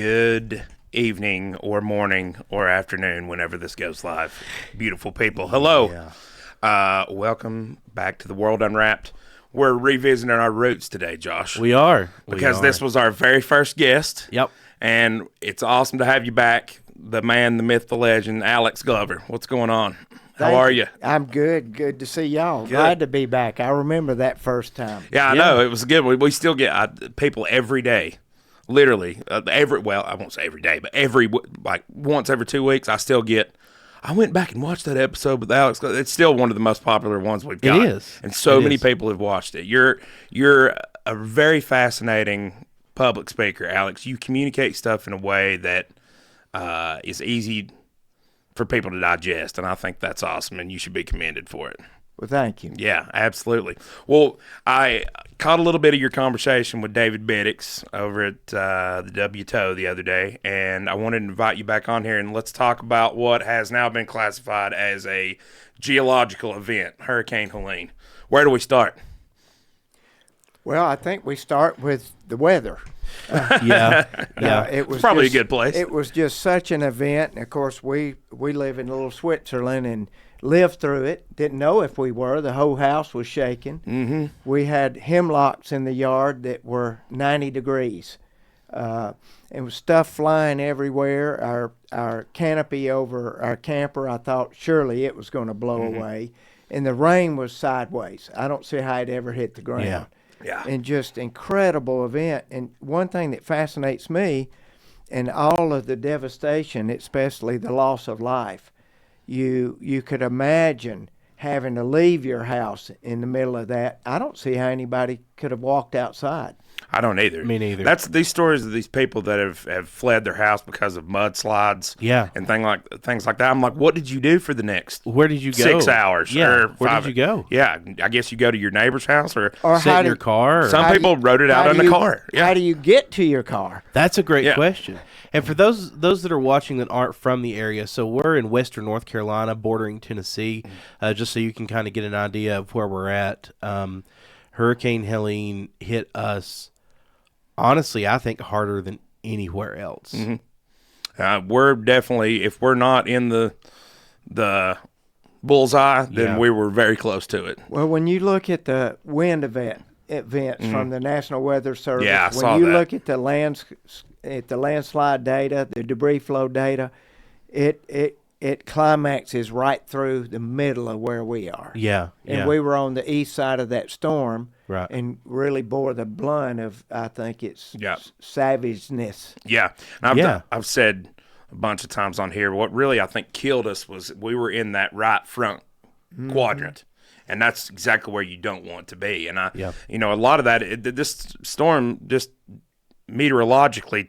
Good evening or morning or afternoon whenever this goes live. Beautiful people. Hello. Welcome back to the World Unwrapped. We're revisiting our roots today, Josh. We are. Because this was our very first guest. Yep. And it's awesome to have you back. The man, the myth, the legend, Alex Glover. What's going on? How are you? I'm good. Good to see y'all. Glad to be back. I remember that first time. Yeah, I know. It was good. We still get people every day. Literally, I won't say every day, but once every 2 weeks, I still get, I went back and watched that episode with Alex. It's still one of the most popular ones we've got. It is. And so many people have watched it. You're a very fascinating public speaker, Alex. You communicate stuff in a way that is easy for people to digest, and I think that's awesome, and you should be commended for it. Well, thank you. Yeah, absolutely. Well, I caught a little bit of your conversation with David Biddix over at the WTO the other day, and I wanted to invite you back on here, and let's talk about what has now been classified as a geological event, Hurricane Helene. Where do we start? Well, I think we start with the weather. It was probably a good place. It was just such an event, and of course we live in little Switzerland and lived through it. Didn't know if we were. The whole house was shaking. Mm-hmm. We had hemlocks in the yard that were 90 degrees. And with stuff flying everywhere. Our canopy over our camper, I thought surely it was going to blow away. And the rain was sideways. I don't see how it ever hit the ground. Yeah. And just incredible event. And one thing that fascinates me, and all of the devastation, especially the loss of life, you could imagine having to leave your house in the middle of that. I don't see how anybody could have walked outside. I don't either. Me neither. That's these stories of these people that have fled their house because of mudslides. Yeah. And things like that. I'm like, what did you do for the next? Where did you go? 6 hours. Yeah. Or Where did you go? Yeah. I guess you go to your neighbor's house or sit in your car. Some people rode it out in the car. Yeah. How do you get to your car? That's a great question. And for those that are watching that aren't from the area, so we're in western North Carolina, bordering Tennessee, just so you can kind of get an idea of where we're at. Hurricane Helene hit us, honestly, I think harder than anywhere else. Mm-hmm. We're definitely, if we're not in the bullseye, then we were very close to it. Well, when you look at the wind events from the National Weather Service, when you look at the landslide data, the debris flow data, it climaxes right through the middle of where we are. Yeah. And we were on the east side of that storm, right, and really bore the brunt of, I think, its savageness. Yeah. I've said a bunch of times on here, what really I think killed us was we were in that right front quadrant. And that's exactly where you don't want to be. And a lot of that, this storm just meteorologically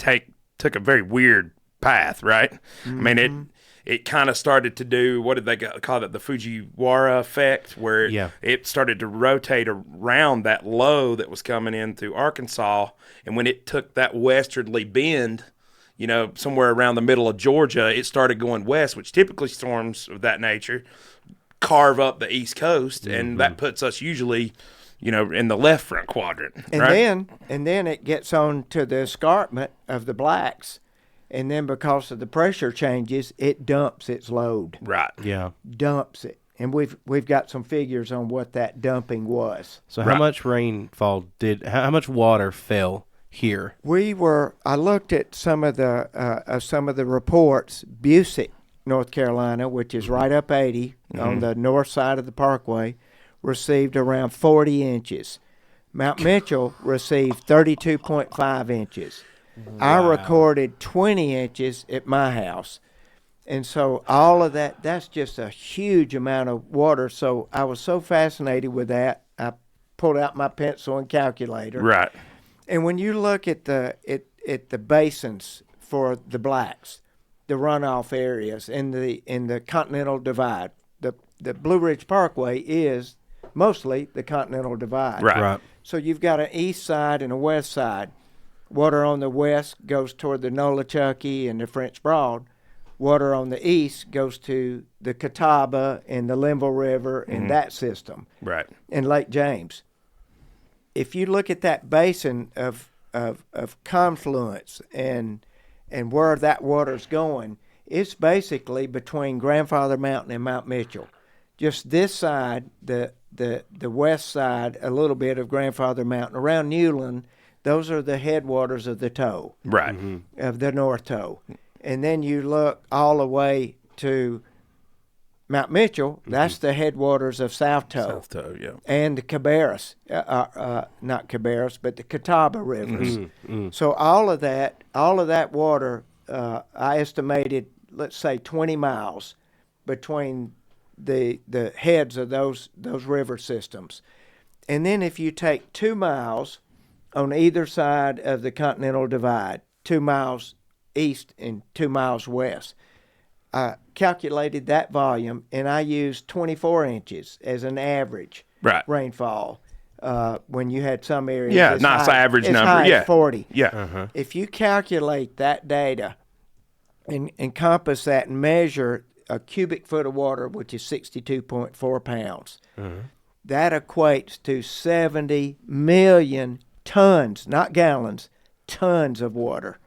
took a very weird path, right? Mm-hmm. I mean, it kind of started to do, what did they call it, the Fujiwara effect, where it started to rotate around that low that was coming in through Arkansas. And when it took that westerly bend, somewhere around the middle of Georgia, it started going west, which typically storms of that nature carve up the East Coast, and that puts us usually, in the left front quadrant. And right? then it gets on to the escarpment of the blacks, and then because of the pressure changes, it dumps its load. Right. Yeah. Dumps it. And we've got some figures on what that dumping was. So how much rainfall how much water fell here? I looked at some of the reports. Busick, North Carolina, which is right up 80 on the north side of the parkway, received around 40 inches. Mount Mitchell received 32.5 inches. Wow. I recorded 20 inches at my house. And so all of that's just a huge amount of water. So I was so fascinated with that, I pulled out my pencil and calculator. Right. And when you look at the basins for the blacks, the runoff areas in the Continental Divide, the Blue Ridge Parkway is mostly the Continental Divide. Right. So you've got an east side and a west side. Water on the west goes toward the Nolichucky and the French Broad. Water on the east goes to the Catawba and the Linville River and that system. Right. And Lake James. If you look at that basin of confluence and and where that water's going, it's basically between Grandfather Mountain and Mount Mitchell. Just this side, the west side, a little bit of Grandfather Mountain. Around Newland, those are the headwaters of the toe. Right. Of the North Toe. And then you look all the way to Mount Mitchell, that's the headwaters of South Toe. South Toe, yeah. And the Cabarrus, not Cabarrus, but the Catawba rivers. So all of that water, I estimated, let's say 20 miles between the heads of those river systems. And then if you take 2 miles on either side of the Continental Divide, 2 miles east and 2 miles west, I calculated that volume, and I used 24 inches as an average rainfall. When you had some areas, nice average number. High as 40. Yeah. If you calculate that data and encompass that and measure a cubic foot of water, which is 62.4 pounds, that equates to 70 million tons, not gallons, tons of water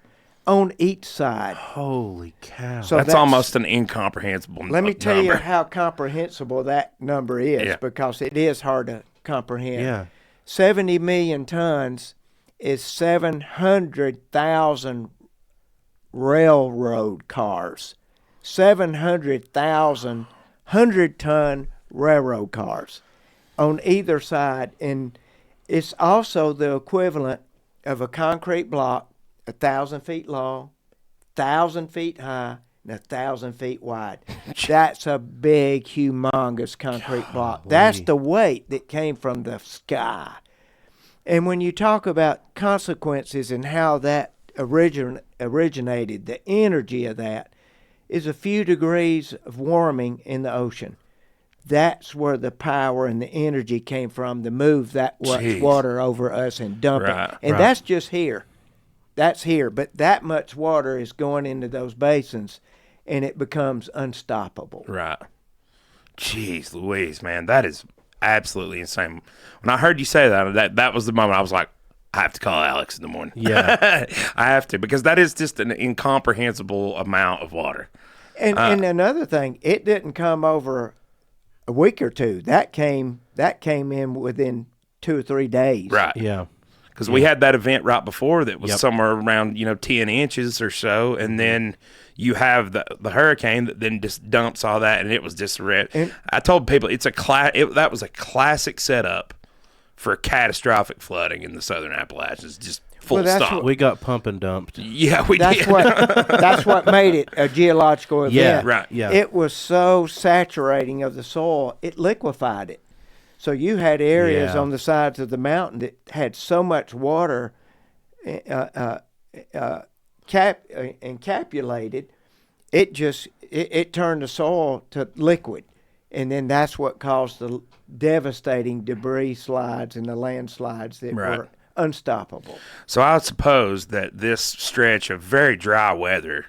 on each side. Holy cow. So that's almost an incomprehensible number. Let me tell you how comprehensible that number is, because it is hard to comprehend. Yeah. 70 million tons is 700,000 railroad cars. 700,000 100-ton railroad cars on either side. And it's also the equivalent of a concrete block 1,000 feet long, 1,000 feet high, and 1,000 feet wide. That's a big, humongous concrete block. That's the weight that came from the sky. And when you talk about consequences and how that originated, the energy of that is a few degrees of warming in the ocean. That's where the power and the energy came from to move that much water over us and dump it. And that's just here. That's here, but that much water is going into those basins, and it becomes unstoppable. Right. Jeez Louise, man, that is absolutely insane. When I heard you say that was the moment I was like, I have to call Alex in the morning. Yeah. I have to, because that is just an incomprehensible amount of water. And another thing, it didn't come over a week or two. That came in within 2 or 3 days. Right. Yeah. Because we had that event right before that was somewhere around 10 inches or so, and then you have the hurricane that then just dumps all that, and it was just I told people that was a classic setup for catastrophic flooding in the southern Appalachians. Just full stop. We got pump and dumped. Yeah, we did. That's what made it a geological event. Yeah, right. Yeah. It was so saturating of the soil, it liquefied it. So you had areas on the sides of the mountain that had so much water encapsulated, it turned the soil to liquid. And then that's what caused the devastating debris slides and the landslides that were unstoppable. So I suppose that this stretch of very dry weather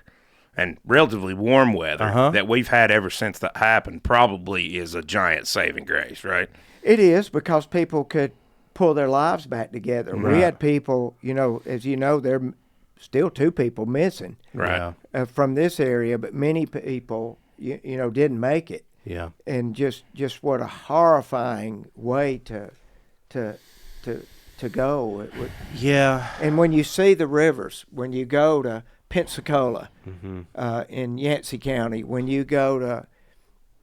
and relatively warm weather that we've had ever since that happened probably is a giant saving grace, right? It is, because people could pull their lives back together. Right. We had people, as you know, there are still 2 people missing from this area, but many people, didn't make it. Yeah. And just what a horrifying way to go. Yeah. And when you see the rivers, when you go to Pensacola in Yancey County, when you go to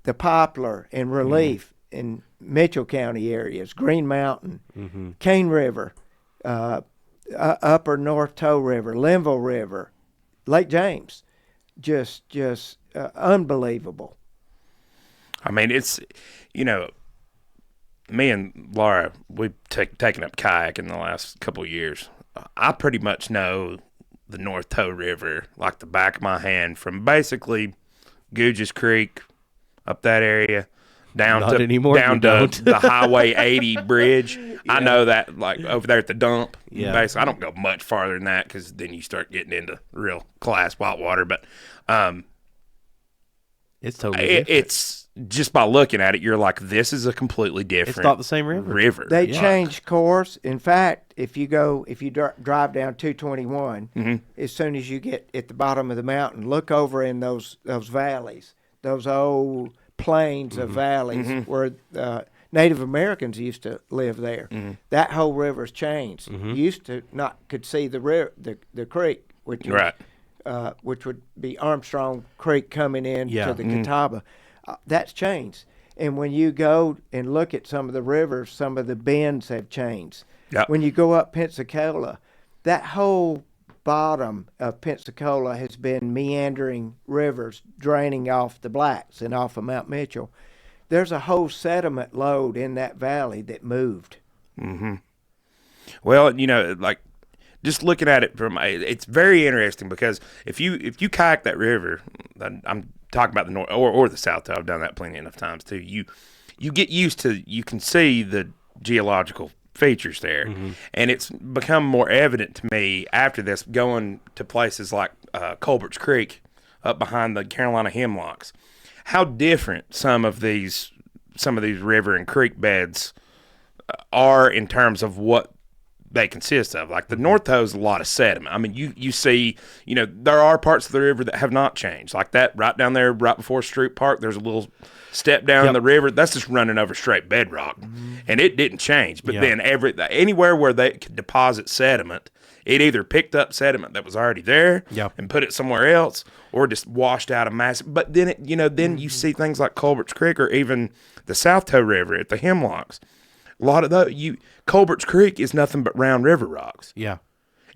the Poplar and Relief in Mitchell County areas, Green Mountain, Cane River, Upper North Toe River, Linville River, Lake James, just unbelievable. I mean, it's, me and Laura, we've taken up kayak in the last couple of years. I pretty much know the North Toe River like the back of my hand, from basically Googes Creek up that area down to the Highway 80 bridge. Yeah. I know that, like over there at the dump. Yeah. Basically, I don't go much farther than that, because then you start getting into real class whitewater. But it's totally different. just by looking at it, you're like, this is a completely different. It's not the same river. They changed course. In fact, if you drive down 221, as soon as you get at the bottom of the mountain, look over in those valleys, those old plains of valleys where Native Americans used to live there. That whole river's changed. You used to could see the river, the creek, which would be Armstrong Creek coming in to the Catawba. That's changed. And when you go and look at some of the rivers, some of the bends have changed. Yep. When you go up Pensacola, that whole bottom of Pensacola has been meandering rivers draining off the Blacks and off of Mount Mitchell. There's a whole sediment load in that valley that moved. Well, like just looking at it it's very interesting because if you kayak that river, I'm talking about the north or the south. I've done that plenty enough times too. You get used to, you can see the geological features there, and it's become more evident to me after this, going to places like Culbert's Creek up behind the Carolina Hemlocks, how different some of these river and creek beds are in terms of what they consist of. Like the North Toe is a lot of sediment. I mean, you see, there are parts of the river that have not changed. Like that right down there, right before Stroop Park, there's a little step down in the river. That's just running over straight bedrock, and it didn't change. But then anywhere where they could deposit sediment, it either picked up sediment that was already there and put it somewhere else, or just washed out a massive. But then then you see things like Culbert's Creek or even the South Toe River at the Hemlocks. A lot of those, Culbert's Creek is nothing but round river rocks. Yeah.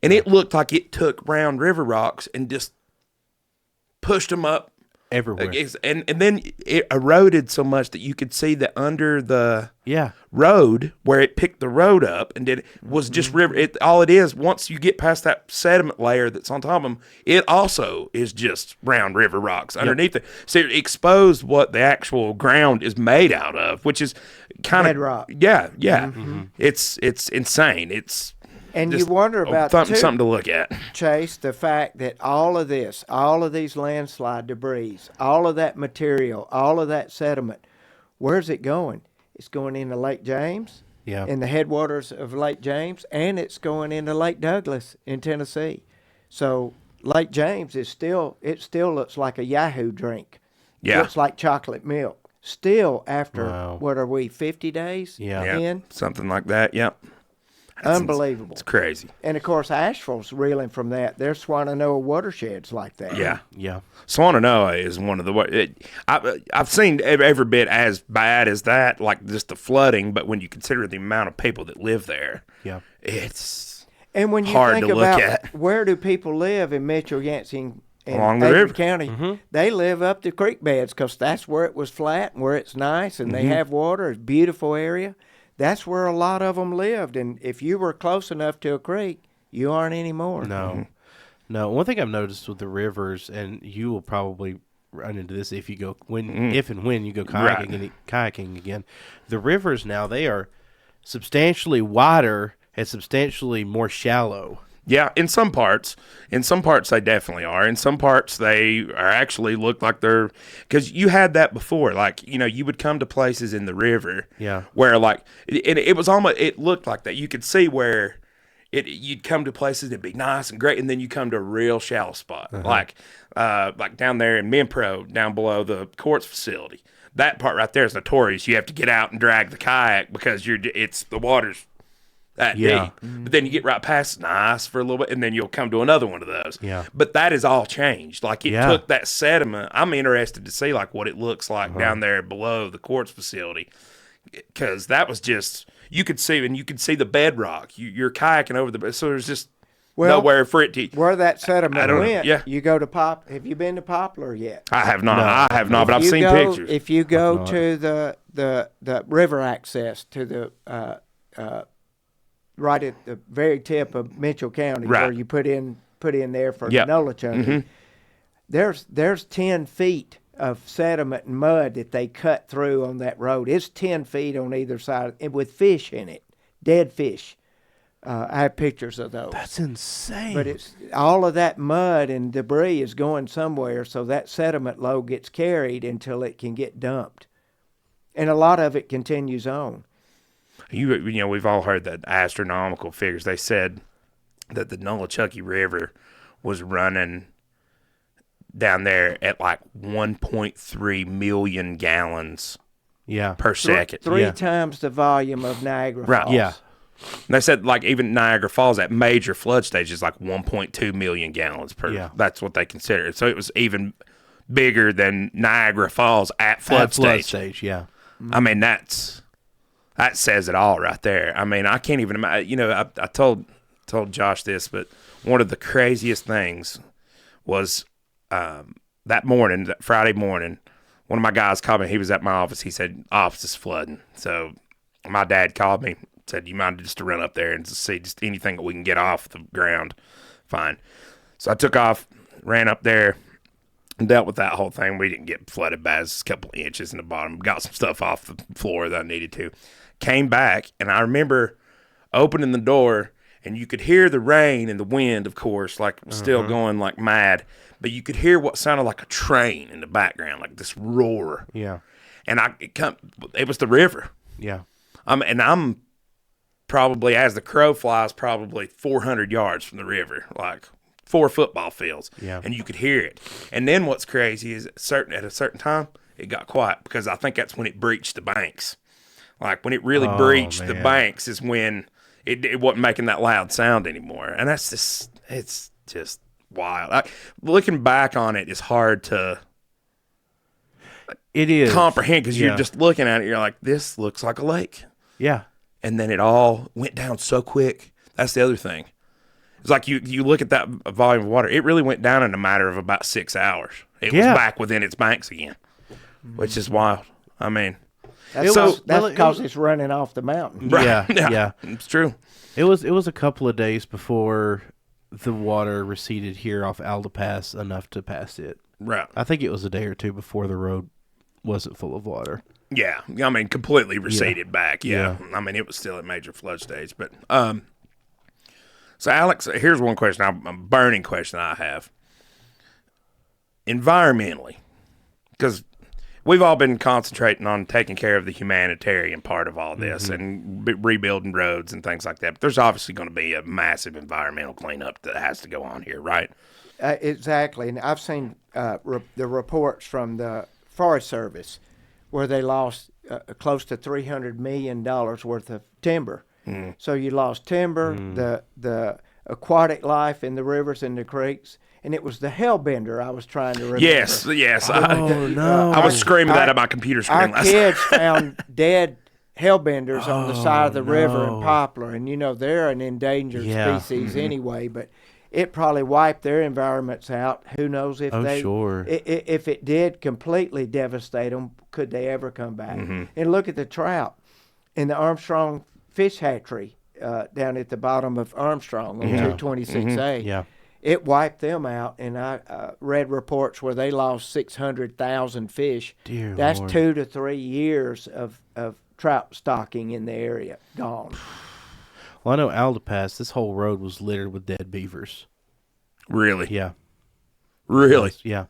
And it looked like it took round river rocks and just pushed them up everywhere. And then it eroded so much that you could see that under the road, where it picked the road up, and it was just river. All it is, once you get past that sediment layer that's on top of them, it also is just round river rocks underneath it. So it exposed what the actual ground is made out of, which is kind of bedrock. Yeah. It's insane. It's And you wonder about something to look at, Chase, the fact that all of these landslide debris, all of that material, all of that sediment, where's it going? It's going into Lake James, in the headwaters of Lake James, and it's going into Lake Douglas in Tennessee. So Lake James it still looks like a Yahoo drink. Yeah. Looks like chocolate milk. Still after, what are we, 50 days in? Something like that, Unbelievable. It's crazy. And, of course, Asheville's reeling from that. There's Swannanoa watersheds like that. Yeah. Swannanoa is one of the I've seen every bit as bad as that, like just the flooding, but when you consider the amount of people that live there, it's and when you hard think to about look at. Where do people live in Mitchell, Yancey, and Along the Aiken river. County? They live up the creek beds because that's where it was flat and where it's nice and they have water. It's a beautiful area. That's where a lot of them lived, and if you were close enough to a creek, you aren't anymore. No. One thing I've noticed with the rivers, and you will probably run into this if you go if and when you go kayaking again, the rivers now, they are substantially wider and substantially more shallow. Yeah, in some parts they definitely are. In some parts they are actually look like they're, because you had that before. Like, you would come to places in the river, where like it was almost, it looked like that. You could see where you'd come to places that'd be nice and great, and then you come to a real shallow spot, like down there in Minpro, down below the courts facility. That part right there is notorious. You have to get out and drag the kayak because the water's that deep. But then you get right past nice for a little bit, and then you'll come to another one of those. But that has all changed. Like it took that sediment. I'm interested to see like what it looks like down there below the quartz facility, because that was just, you could see the bedrock. You're kayaking over so there's just nowhere for it to. Where that sediment went. Yeah. You go to Have you been to Poplar yet? I have not. No. I have not. But I've seen pictures. If you go to the river access to the right at the very tip of Mitchell County, where you put in there for canola chunking, there's 10 feet of sediment and mud that they cut through on that road. It's 10 feet on either side, and with fish in it, dead fish. I have pictures of those. That's insane. But it's all of that mud and debris is going somewhere, so that sediment load gets carried until it can get dumped. And a lot of it continues on. You know, we've all heard that astronomical figures. They said that the Nolichucky River was running down there at like 1.3 million gallons per second. Three times the volume of Niagara Falls. Right. Yeah. And they said like even Niagara Falls at major flood stage is like 1.2 million gallons per. Yeah. That's what they consider it. So it was even bigger than Niagara Falls at flood stage. Yeah. I mean, that says it all right there. I mean, I can't even imagine. You know, I told Josh this, but one of the craziest things was that morning, that Friday morning, one of my guys called me. He was at my office. He said, office is flooding. So my dad called me, said, you mind just to run up there and see just anything that we can get off the ground. Fine. So I took off, ran up there, and dealt with that whole thing. We didn't get flooded bad. It's a couple of inches in the bottom. Got some stuff off the floor that I needed to. Came back, and I remember opening the door, and you could hear the rain and the wind, of course, like still going like mad. But you could hear what sounded like a train in the background, like this roar. Yeah. And it was the river. Yeah. And I'm probably, as the crow flies, probably 400 yards from the river, like 4 football fields. Yeah. And you could hear it. And then what's crazy is at a certain time, it got quiet because I think that's when it breached the banks. Like when it really breached the banks is when it wasn't making that loud sound anymore. And it's just wild. Looking back on it is hard to comprehend because you're just looking at it. You're like, this looks like a lake. Yeah. And then it all went down so quick. That's the other thing. It's like you look at that volume of water. It really went down in a matter of about 6 hours. It was back within its banks again, which is wild. I mean, that's because it's running off the mountain. Right. Yeah. It's true. It was a couple of days before the water receded here off Alda Pass enough to pass it. Right. I think it was a day or two before the road wasn't full of water. Yeah. I mean, completely receded back. Yeah. I mean, it was still at major flood stage. But so, Alex, here's one question, a burning question I have. Environmentally, because we've all been concentrating on taking care of the humanitarian part of all this and rebuilding roads and things like that. But there's obviously going to be a massive environmental cleanup that has to go on here, right? Exactly. And I've seen the reports from the Forest Service where they lost close to $300 million worth of timber. So you lost timber, the aquatic life in the rivers and the creeks, and it was the hellbender I was trying to remember. Yes. No. I was screaming that at my computer screen last night. Our kids found dead hellbenders on the side of the river in Poplar, and they're an endangered species anyway, but it probably wiped their environments out. Who knows if if it did completely devastate them, could they ever come back? And look at the trout in the Armstrong fish hatchery down at the bottom of Armstrong on 226A. Yeah. It wiped them out, and I read reports where they lost 600,000 fish. That's Lord. 2 to 3 years of trout stocking in the area gone. Well, I know Alda Pass, this whole road was littered with dead beavers. Really? Yeah. Really? Yeah.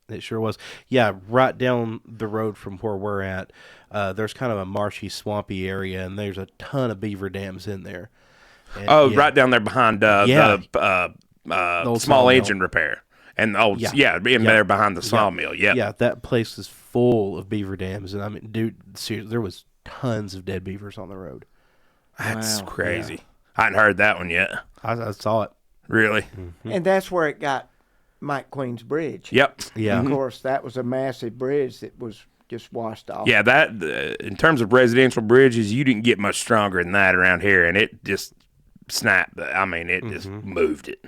It sure was. Yeah, right down the road from where we're at, there's kind of a marshy, swampy area, and there's a ton of beaver dams in there. And, right down there behind the small engine repair. And there behind the sawmill. Yeah, that place is full of beaver dams. And I mean, dude, seriously, there was tons of dead beavers on the road. That's crazy. I hadn't heard that one yet. I saw it. Really? And that's where it got Mike Queen's Bridge. Yep. Yeah. Of course, that was a massive bridge that was just washed off. Yeah, that in terms of residential bridges, you didn't get much stronger than that around here, and it just snapped. I mean, it just moved it.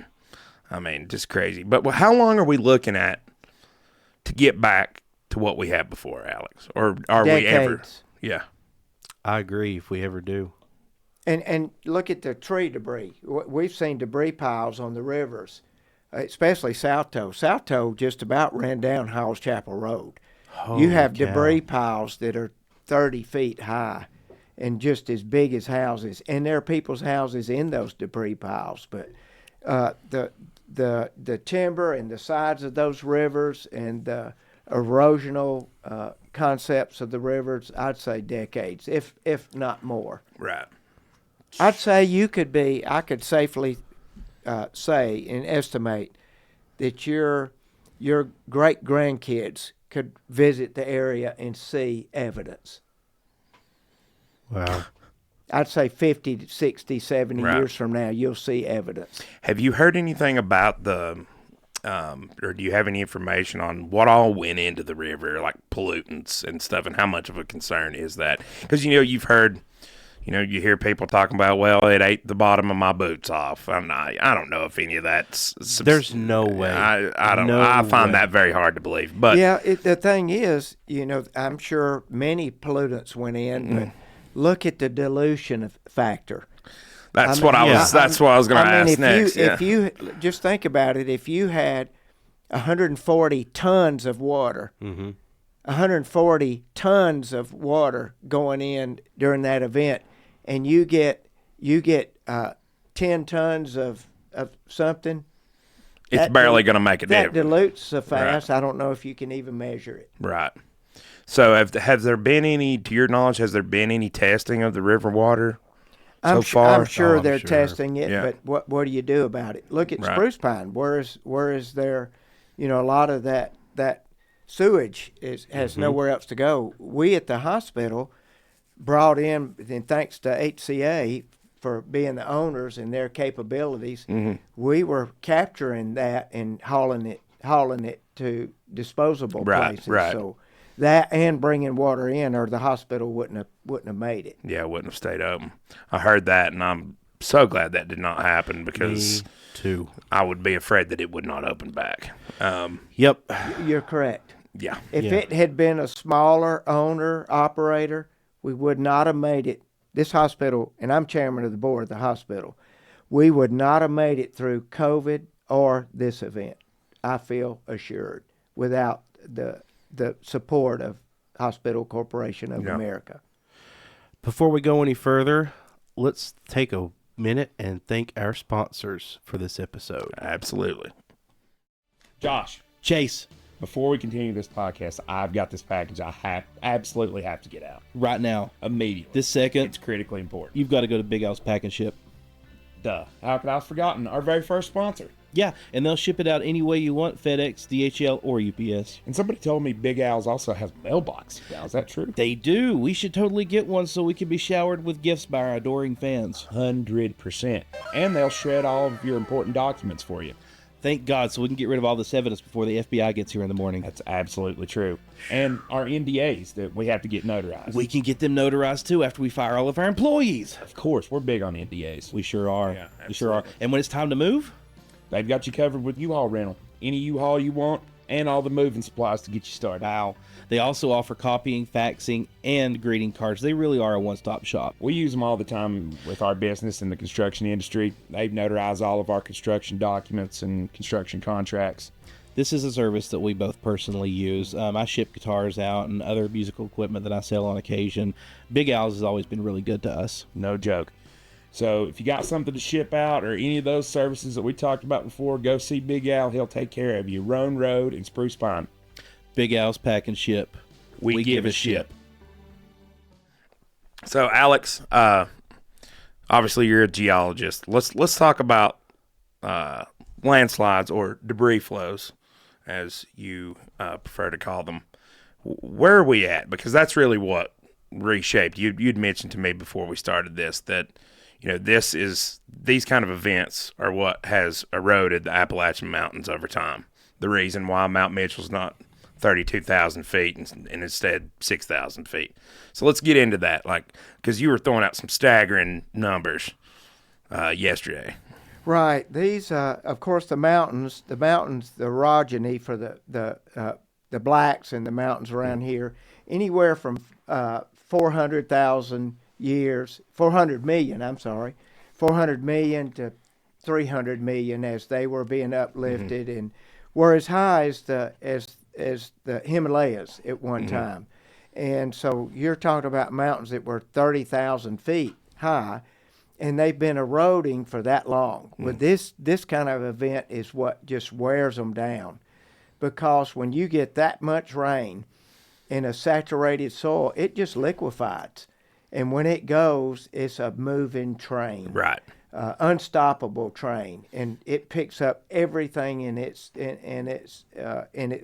I mean, just crazy. But how long are we looking at to get back to what we had before, Alex? Or are Decades. we ever? Yeah. I agree, if we ever do. And look at the tree debris. We've seen debris piles on the rivers, especially South Toe. South Toe just about ran down Hall's Chapel Road. You have debris piles that are 30 feet high and just as big as houses. And there are people's houses in those debris piles. But the timber and the sides of those rivers and the erosional concepts of the rivers, I'd say decades, if not more. Right. I'd say I could safely say and estimate that your great grandkids could visit the area and see evidence. Wow. I'd say 50, 60, 70 Right. years from now, you'll see evidence. Have you heard anything about or do you have any information on what all went into the river, like pollutants and stuff, and how much of a concern is that? Because, you've heard, you hear people talking about, well, it ate the bottom of my boots off. I don't know if any of that's... There's no way. I find that very hard to believe. But yeah, the thing is, I'm sure many pollutants went in, but look at the dilution factor. That's what I was going to ask next. If you just think about it, if you had 140 tons of water, 140 tons of water going in during that event, and you get 10 tons of something, it's barely going to make a difference. That dilutes so fast. Right. I don't know if you can even measure it. Right. So has there been any, to your knowledge, testing of the river water? I'm sure they're sure. testing it, but what do you do about it? Look at Spruce Pine. Where is there, a lot of that sewage has nowhere else to go. We at the hospital brought in, and thanks to HCA for being the owners and their capabilities, we were capturing that and hauling it to disposable places. Right. So that and bringing water in, or the hospital wouldn't have made it. Yeah, wouldn't have stayed open. I heard that, and I'm so glad that did not happen, because Me too. I would be afraid that it would not open back. Yep. You're correct. Yeah. If it had been a smaller owner, operator, we would not have made it. This hospital, and I'm chairman of the board of the hospital, we would not have made it through COVID or this event, I feel assured, without the support of Hospital Corporation of America. Before we go any further, let's take a minute and thank our sponsors for this episode. Absolutely. Josh, Chase, before we continue this podcast, I've got this package I absolutely have to get out. Right now, Immediately. this second, It's critically important. you've got to go to Big Al's Pack and Ship. Duh. How could I have forgotten? Our very first sponsor. Yeah, and they'll ship it out any way you want, FedEx, DHL, or UPS. And somebody told me Big Al's also has mailbox. Now, is that true? They do. We should totally get one so we can be showered with gifts by our adoring fans. 100%. And they'll shred all of your important documents for you. Thank God, so we can get rid of all this evidence before the FBI gets here in the morning. That's absolutely true. And our NDAs that we have to get notarized. We can get them notarized too after we fire all of our employees. Of course, we're big on NDAs. We sure are. Yeah, we sure are. absolutely. And when it's time to move, They've got you covered with U-Haul rental. Any U-Haul you want, and all the moving supplies to get you started. wow. They also offer copying, faxing, and greeting cards. They really are a one-stop shop. We use them all the time with our business in the construction industry. They've notarized all of our construction documents and construction contracts. This is a service that we both personally use. I ship guitars out and other musical equipment that I sell on occasion. Big Al's has always been really good to us. No joke. So if you got something to ship out or any of those services that we talked about before, go see Big Al. He'll take care of you. Roan Road in Spruce Pine. Big Al's Pack and Ship. We give a ship. So, Alex, obviously you're a geologist. Let's talk about landslides, or debris flows, as you prefer to call them. Where are we at? Because that's really what reshaped. You'd mentioned to me before we started this that these kind of events are what has eroded the Appalachian Mountains over time. The reason why Mount Mitchell's not 32,000 feet and instead 6,000 feet. So let's get into that, because you were throwing out some staggering numbers yesterday. Right. These, of course, the mountains, the orogeny for the blacks in the mountains around here, anywhere from 400 million to 300 million as they were being uplifted, and were as high as the Himalayas at one time. And so you're talking about mountains that were 30,000 feet high, and they've been eroding for that long. Well, this kind of event is what just wears them down. because when you get that much rain in a saturated soil, it just liquefies. And when it goes, it's a moving train. Right. Unstoppable train, and it picks up everything in its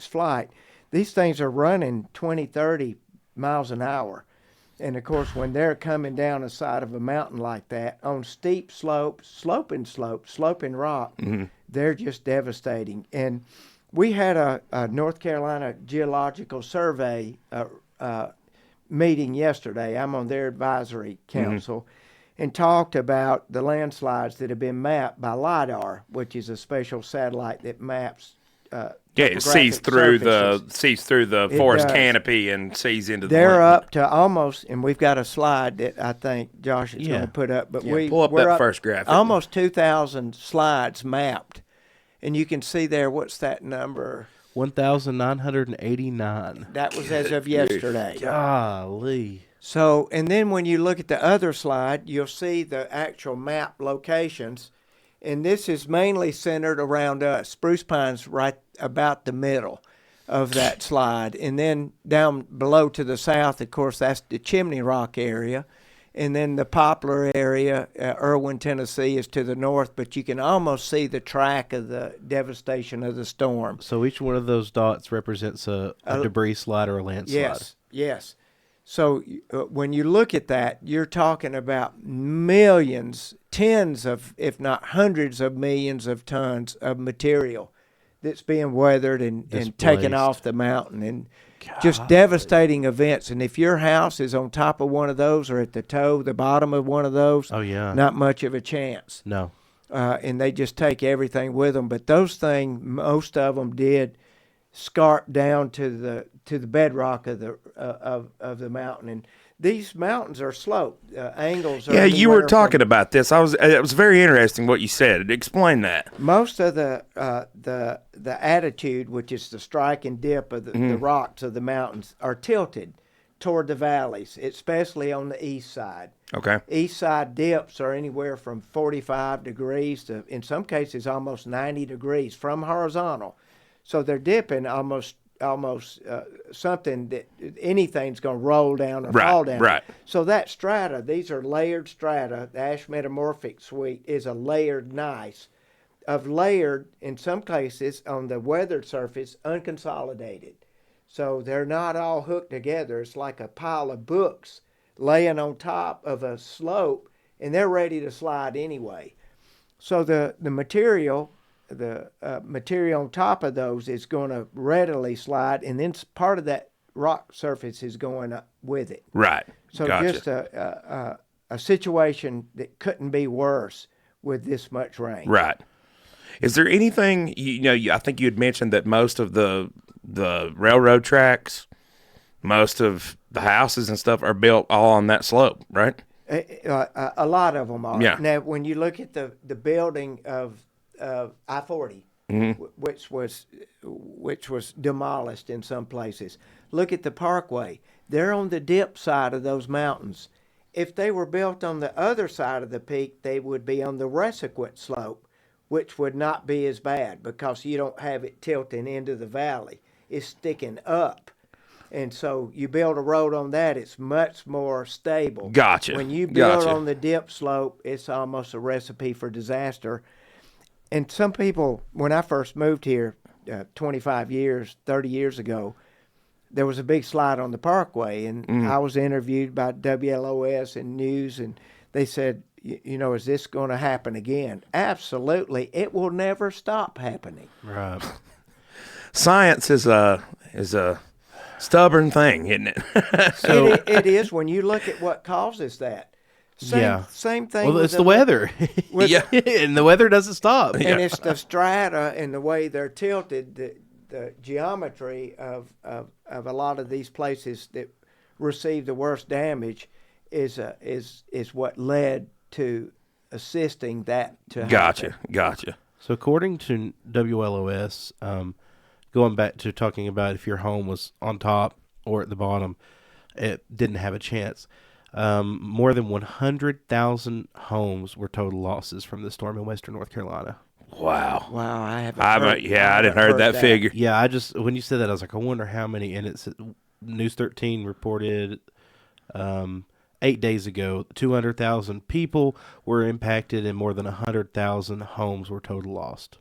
flight. These things are running 20, 30 miles an hour. And of course, when they're coming down the side of a mountain like that, on steep slopes, sloping rock, they're just devastating. And we had a North Carolina Geological Survey meeting yesterday. I'm on their advisory council, and talked about the landslides that have been mapped by LIDAR, which is a special satellite that maps. It sees through the forest does. canopy and sees into the They're land. up to almost, and we've got a slide that I think Josh is going to put up. But pull up we're that first graphic. Almost 2,000 slides mapped, and you can see there. What's that number? 1,989. That was as of yesterday. Golly. So, and then when you look at the other slide, you'll see the actual map locations. And this is mainly centered around us. Spruce Pine's right about the middle of that slide. And then down below to the south, of course, that's the Chimney Rock area. And then the Poplar area, Irwin, Tennessee, is to the north. But you can almost see the track of the devastation of the storm. So each one of those dots represents a debris slide or a landslide. Yes. So when you look at that, you're talking about millions, tens of, if not hundreds of millions of tons of material that's being weathered and taken off the mountain, and just devastating events. And if your house is on top of one of those or at the bottom of one of those, not much of a chance. No. And they just take everything with them. But those things, most of them did scarp down to the bedrock of the mountain, and these mountains are sloped. Angles. Yeah, you were talking about this. It was very interesting what you said. Explain that. Most of the attitude, which is the strike and dip of the rocks of the mountains, are tilted toward the valleys, especially on the east side. Okay. East side dips are anywhere from 45 degrees to, in some cases, almost 90 degrees from horizontal. So they're dipping almost something that anything's going to roll down or fall down. Right. So that strata, these are layered strata. The ash metamorphic suite is a layered gneiss of layered, in some cases, on the weathered surface, unconsolidated. So they're not all hooked together. It's like a pile of books laying on top of a slope, and they're ready to slide anyway. So the material on top of those is going to readily slide, and then part of that rock surface is going up with it. Right. So gotcha. just a situation that couldn't be worse with this much rain. Right. Is there anything, I think you had mentioned that most of the railroad tracks, most of the houses and stuff are built all on that slope, right? A lot of them are. Yeah. Now, when you look at the building of I-40, which was demolished in some places. Look at the Parkway. They're on the dip side of those mountains. If they were built on the other side of the peak, they would be on the Ressequent slope, which would not be as bad because you don't have it tilting into the valley. It's sticking up. And so you build a road on that, it's much more stable. Gotcha. When you build on the dip slope, it's almost a recipe for disaster. And some people, when I first moved here 25 years, 30 years ago, there was a big slide on the Parkway, and I was interviewed by WLOS and News, and they said, is this going to happen again? Absolutely. It will never stop happening. Right. Science is a stubborn thing, isn't it? It is when you look at what causes that. Same thing. Well, it's the weather. And the weather doesn't stop. And it's the strata and the way they're tilted, the geometry of a lot of these places that receive the worst damage is what led to assisting that to happen. Gotcha. So according to WLOS, going back to talking about if your home was on top or at the bottom, it didn't have a chance. More than 100,000 homes were total losses from the storm in western North Carolina. Wow. Wow, I haven't. I didn't heard that figure. Yeah, when you said that, I was like, I wonder how many. And it's News 13 reported 8 days ago, 200,000 people were impacted and more than 100,000 homes were total lost.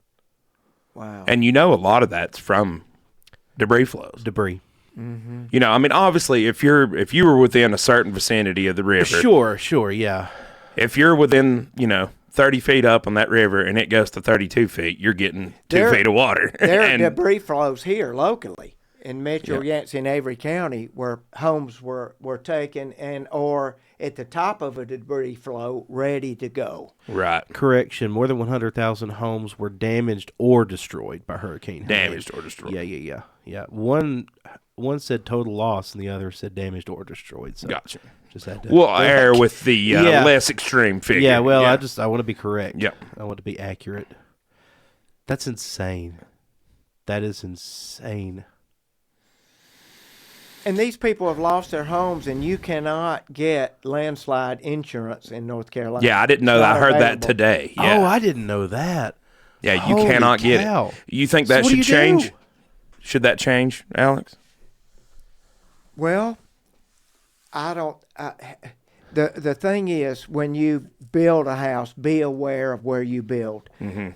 Wow. And a lot of that's from debris flows. Debris. Mm-hmm. I mean, obviously, if you were within a certain vicinity of the river, sure, yeah. If you're within 30 feet up on that river and it goes to 32 feet, you're getting 2 feet of water. There are debris flows here locally in Mitchell, Yancey, and Avery County where homes were taken or at the top of a debris flow ready to go. Right. Correction, more than 100,000 homes were damaged or destroyed by Hurricane Helene. Damaged or destroyed. Yeah. One said total loss and the other said damaged or destroyed. So gotcha. Just had to we'll err with the less extreme figure. Yeah, well, I want to be correct. Yeah. I want to be accurate. That's insane. That is insane. And these people have lost their homes, and you cannot get landslide insurance in North Carolina. Yeah, I didn't know that. I heard that today. Yeah. Oh, I didn't know that. Yeah, you cannot get it. You think that should change? Do? Should that change, Alex? Well, I don't. The thing is, when you build a house, be aware of where you build. Mm-hmm.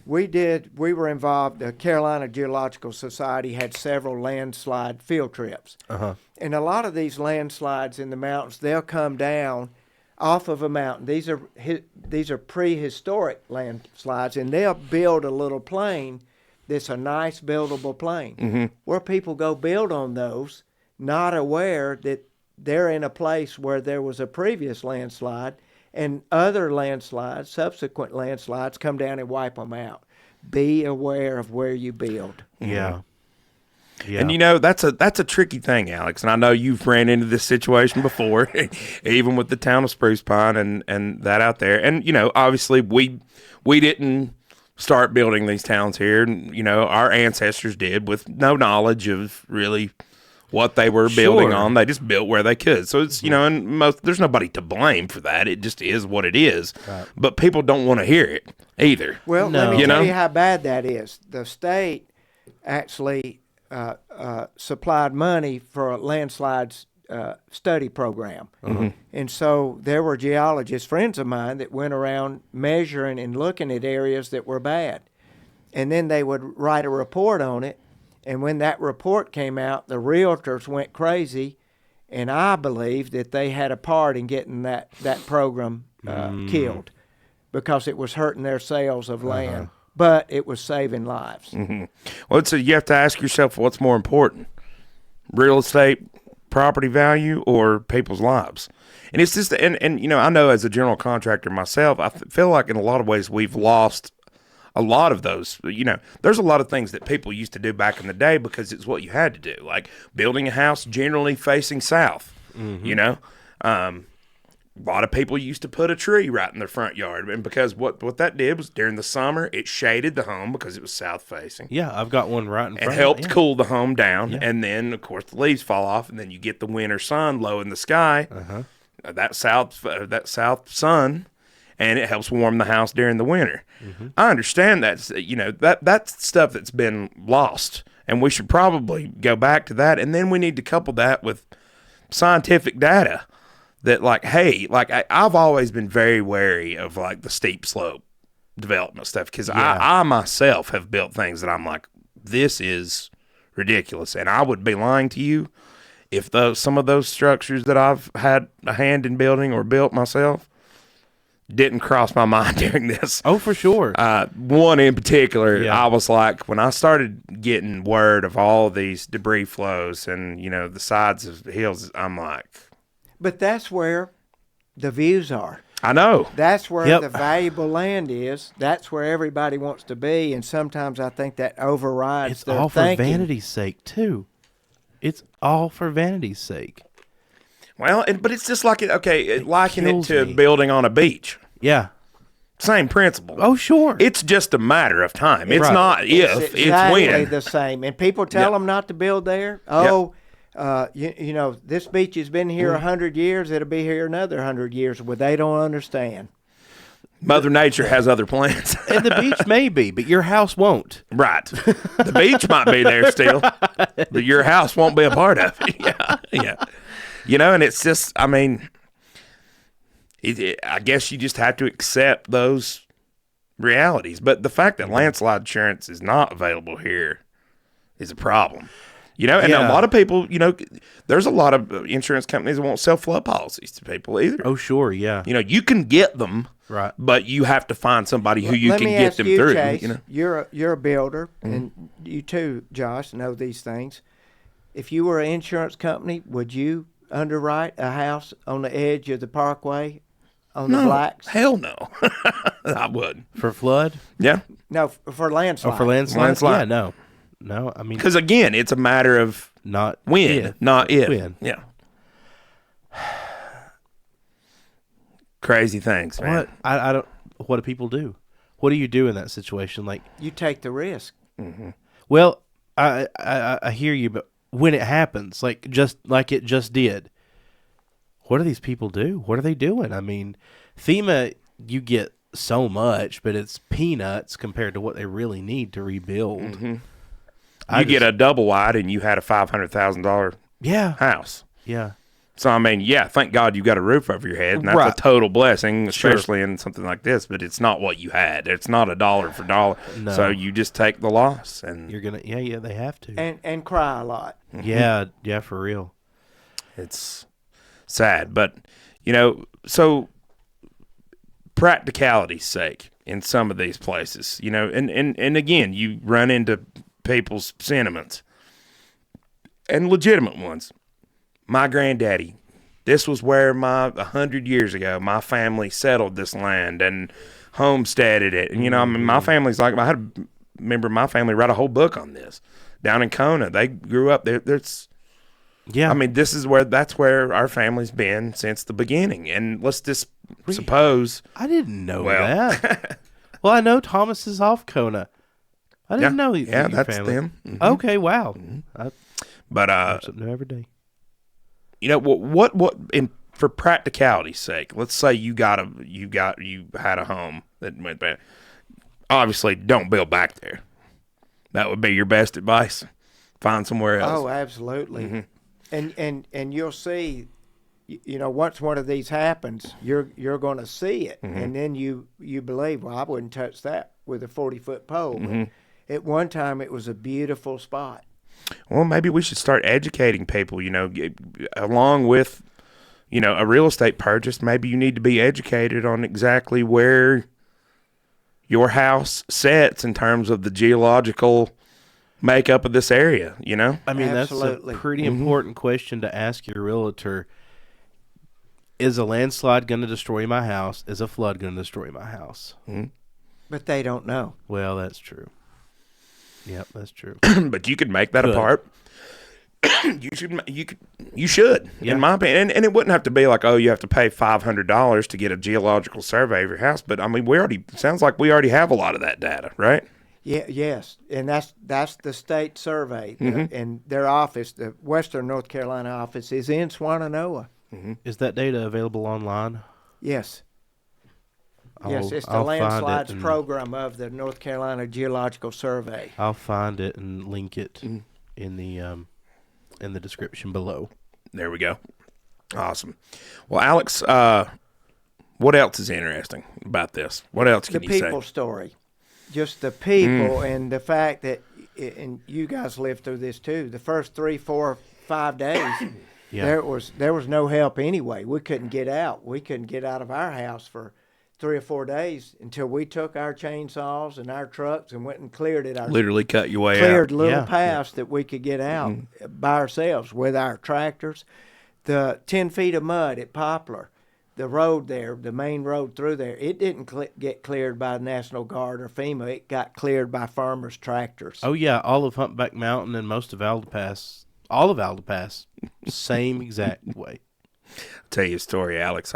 We were involved. The Carolina Geological Society had several landslide field trips. Uh-huh. And a lot of these landslides in the mountains, they'll come down off of a mountain. These are prehistoric landslides, and they'll build a little plain that's a nice buildable plain, where people go build on those, not aware that they're in a place where there was a previous landslide, and other landslides, subsequent landslides, come down and wipe them out. Be aware of where you build. Yeah. Yeah. And that's a tricky thing, Alex. And I know you've ran into this situation before, even with the town of Spruce Pine and that out there. And obviously we didn't start building these towns here. And, our ancestors did with no knowledge of really what they were building on. They just built where they could. So it's and there's nobody to blame for that. It just is what it is. Right. But people don't want to hear it either. Well, let me tell you how bad that is. The state actually supplied money for a landslides study program. Mm-hmm. And so there were geologists, friends of mine, that went around measuring and looking at areas that were bad. And then they would write a report on it. And when that report came out, the realtors went crazy. And I believe that they had a part in getting that program killed, because it was hurting their sales of land. But it was saving lives. Mm-hmm. Well, you have to ask yourself, what's more important? Real estate, property value, or people's lives? And it's just, and I know as a general contractor myself, I feel like in a lot of ways we've lost a lot of those. There's a lot of things that people used to do back in the day because it's what you had to do, like building a house generally facing south. Mm-hmm. A lot of people used to put a tree right in their front yard, and because what that did was during the summer it shaded the home because it was south facing. Yeah, I've got one right in front. It helped cool the home down, and then of course the leaves fall off, and then you get the winter sun low in the sky. That south sun, and it helps warm the house during the winter. Mm-hmm. I understand that's that's stuff that's been lost, and we should probably go back to that, and then we need to couple that with scientific data. That I've always been very wary of the steep slope development stuff, because I myself have built things that I'm like, this is ridiculous, and I would be lying to you if some of those structures that I've had a hand in building or built myself didn't cross my mind during this. Oh, for sure. One in particular, I was like, when I started getting word of all these debris flows and the sides of the hills, I'm like. But that's where the views are. I know. That's where the valuable land is. That's where everybody wants to be, and sometimes I think that overrides their thinking. It's all for vanity's sake, too. It's all for vanity's sake. Well, but it's just liken it to building on a beach. Yeah. Same principle. Oh, sure. It's just a matter of time. It's not if, it's exactly when. The same. And people tell them not to build there. Oh, this beach has been here 100 years. It'll be here another 100 years. Well, they don't understand. Mother Nature has other plans. And the beach may be, but your house won't. Right. The beach might be there still, but your house won't be a part of it. Yeah. Yeah. You know, and it's just, I mean, I guess you just have to accept those realities. But the fact that landslide insurance is not available here is a problem. You know, and a lot of people, you know, there's a lot of insurance companies that won't sell flood policies to people either. Oh, sure, yeah. You know, you can get them, right? But you have to find somebody who you can get them through. Chase, you know, you're a builder, and you too, Josh, know these things. If you were an insurance company, would you underwrite a house on the edge of the parkway on the blacks? Hell no. I wouldn't. For flood? Yeah. No, for landslide. Oh, for landslide? Yeah, no. No, I mean, because again, it's a matter of not when, not if. When. Yeah. Crazy things, man. What I don't. What do people do? What do you do in that situation? Like, you take the risk. Mm-hmm. Well, I hear you, but when it happens, like it just did, what do these people do? What are they doing? I mean, FEMA, you get so much, but it's peanuts compared to what they really need to rebuild. Mm-hmm. You get a double wide and you had a $500,000 house. Yeah. So, I mean, yeah, thank God you got a roof over your head, and that's a total blessing, especially in something like this, but it's not what you had. It's not a dollar for dollar. No. So you just take the loss. And you're going to, yeah, they have to. And cry a lot. Mm-hmm. Yeah, for real. It's sad, but, you know, so practicality's sake in some of these places, you know, and again, you run into people's sentiments and legitimate ones. My granddaddy, this was where 100 years ago, my family settled this land and homesteaded it. And, you know, I mean, my family's like, remember my family wrote a whole book on this down in Kona. They grew up there. I mean, that's where our family's been since the beginning. And let's just suppose. I didn't know that. Well, I know Thomas is off Kona. I didn't know that. Yeah, that's family. them. Mm-hmm. Okay, wow. Mm-hmm. But something new every day. You know what? For practicality's sake, let's say you had a home that went bad. Obviously, don't build back there. That would be your best advice. Find somewhere else. Oh, absolutely. Mm-hmm. And you'll see. You know, once one of these happens, you're going to see it, and then you believe, well, I wouldn't touch that with a 40-foot pole. But at one time, it was a beautiful spot. Well, maybe we should start educating people, you know, along with, you know, a real estate purchase. Maybe you need to be educated on exactly where your house sets in terms of the geological makeup of this area, you know? I mean, Absolutely. That's a pretty important question to ask your realtor. Is a landslide going to destroy my house? Is a flood going to destroy my house? But they don't know. Well, that's true. Yep, that's true. But you could make that apart. You should, in my opinion. And it wouldn't have to be like, oh, you have to pay $500 to get a geological survey of your house. But I mean, sounds like we already have a lot of that data, right? Yeah, yes, and that's the state survey, and their office, the Western North Carolina office, is in Swannanoa. Is that data available online? Yes. Yes, it's the Landslides program of the North Carolina Geological Survey. I'll find it and link it in the description below. There we go. Awesome. Well, Alex, what else is interesting about this? What else can you say? The people story. Just the people and the fact that, and you guys lived through this too, the first 3, 4, 5 days, there was no help anyway. We couldn't get out. We couldn't get out of our house for 3 or 4 days until we took our chainsaws and our trucks and went and cleared it. Literally cut your way out. Cleared little paths that we could get out by ourselves with our tractors. The 10 feet of mud at Poplar, the road there, the main road through there, it didn't get cleared by National Guard or FEMA. It got cleared by farmers' tractors. Oh, yeah, all of Humpback Mountain and most of Aldapass, all of Aldapass, same exact way. I'll tell you a story, Alex.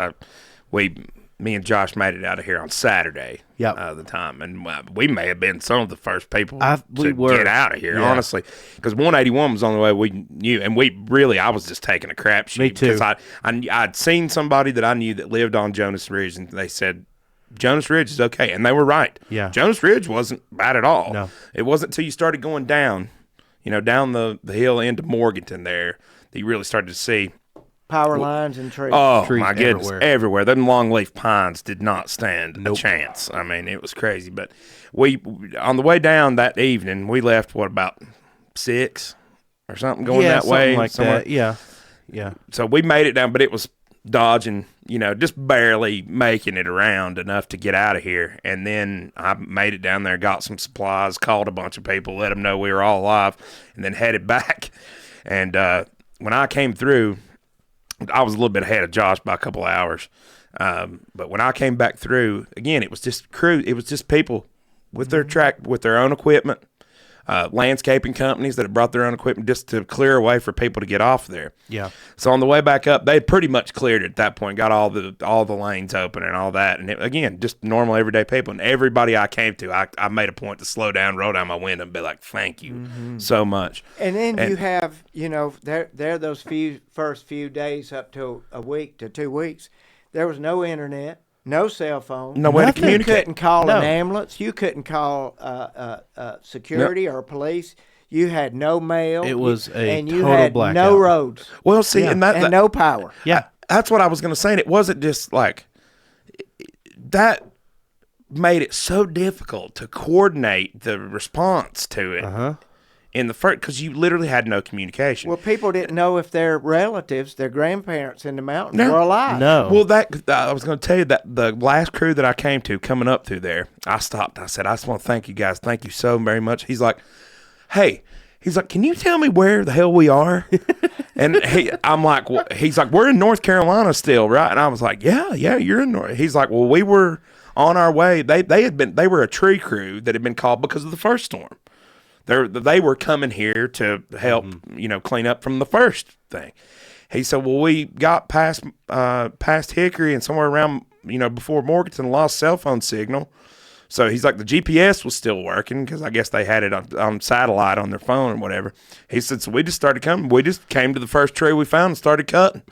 Me and Josh made it out of here on Saturday. The time, and we may have been some of the first people to get out of here, honestly, because 181 was the only way we knew, and I was just taking a crapshoot. Me too. Because I'd seen somebody that I knew that lived on Jonas Ridge, and they said Jonas Ridge is okay. And they were right. Yeah. Jonas Ridge wasn't bad at all. No. It wasn't until you started going down, down the hill into Morganton there, that you really started to see. Power lines and trees. Oh, Trees my goodness, everywhere. Them longleaf pines did not stand a chance. I mean, it was crazy. But on the way down that evening, we left, about 6 or something going that way? Like somewhere. that. Yeah. Yeah. So we made it down, but it was dodging, just barely making it around enough to get out of here. And then I made it down there, got some supplies, called a bunch of people, let them know we were all alive, and then headed back. And when I came through, I was a little bit ahead of Josh by a couple of hours. But when I came back through, again, it was just crew. It was just people with their own equipment, landscaping companies that had brought their own equipment just to clear a way for people to get off there. Yeah. So on the way back up, they had pretty much cleared it at that point, got all the lanes open and all that. And again, just normal everyday people. And everybody I came to, I made a point to slow down, roll down my window, and be like, "Thank you so much." And then you have, there those first few days up to a week to 2 weeks, there was no internet, no cell phone, no way to communicate. You couldn't call an ambulance. You couldn't call security or police. You had no mail. It was and you total had blackout. no roads. Well, see, and no power. Yeah. That's what I was going to say. And it wasn't just like that made it so difficult to coordinate the response to it in the first, because you literally had no communication. Well, people didn't know if their relatives, their grandparents in the mountains were alive. No. Well, I was going to tell you that the last crew that I came to coming up through there, I stopped. I said, "I just want to thank you guys. Thank you so very much." He's like, "Hey," he's like, "can you tell me where the hell we are?" And I'm like, well, he's like, "We're in North Carolina still, right?" And I was like, yeah, you're in North. He's like, "Well, we were on our way. They were a tree crew that had been called because of the first storm. They were coming here to help, clean up from the first thing." He said, "Well, we got past Hickory and somewhere around, before Morganton, lost cell phone signal." So he's like, the GPS was still working because I guess they had it on satellite on their phone or whatever. He said, "So we just started coming. We just came to the first tree we found and started cutting."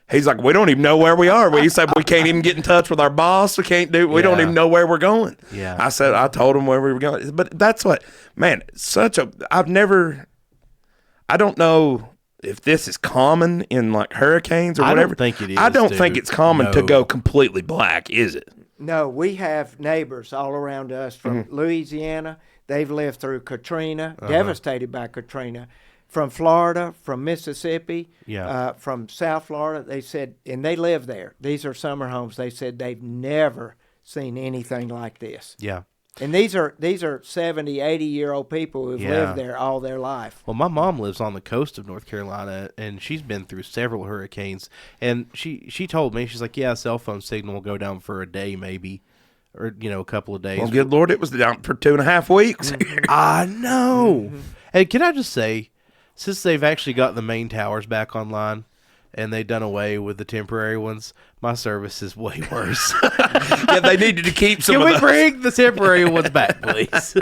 He's like, "We don't even know where we are." He said, "We can't even get in touch with our boss. We don't even know where we're going." Yeah. I told him where we were going. But that's what, man, I don't know if this is common in like hurricanes or whatever. I don't think it is. I don't think it's common to go completely black, is it? No, we have neighbors all around us from Louisiana. They've lived through Katrina, devastated by Katrina. From Florida, from Mississippi, from South Florida. They said, and they live there. These are summer homes. They said they've never seen anything like this. Yeah. And these are 70, 80-year-old people who've lived there all their life. Well, my mom lives on the coast of North Carolina, and she's been through several hurricanes. And she told me, she's like, "Yeah, cell phone signal will go down for a day maybe, or, a couple of days." Well, good Lord, it was down for 2.5 weeks. I know. And can I just say, since they've actually got the main towers back online and they've done away with the temporary ones, my service is way worse. Yeah, they needed to keep some Can of we those. bring the temporary ones back, please?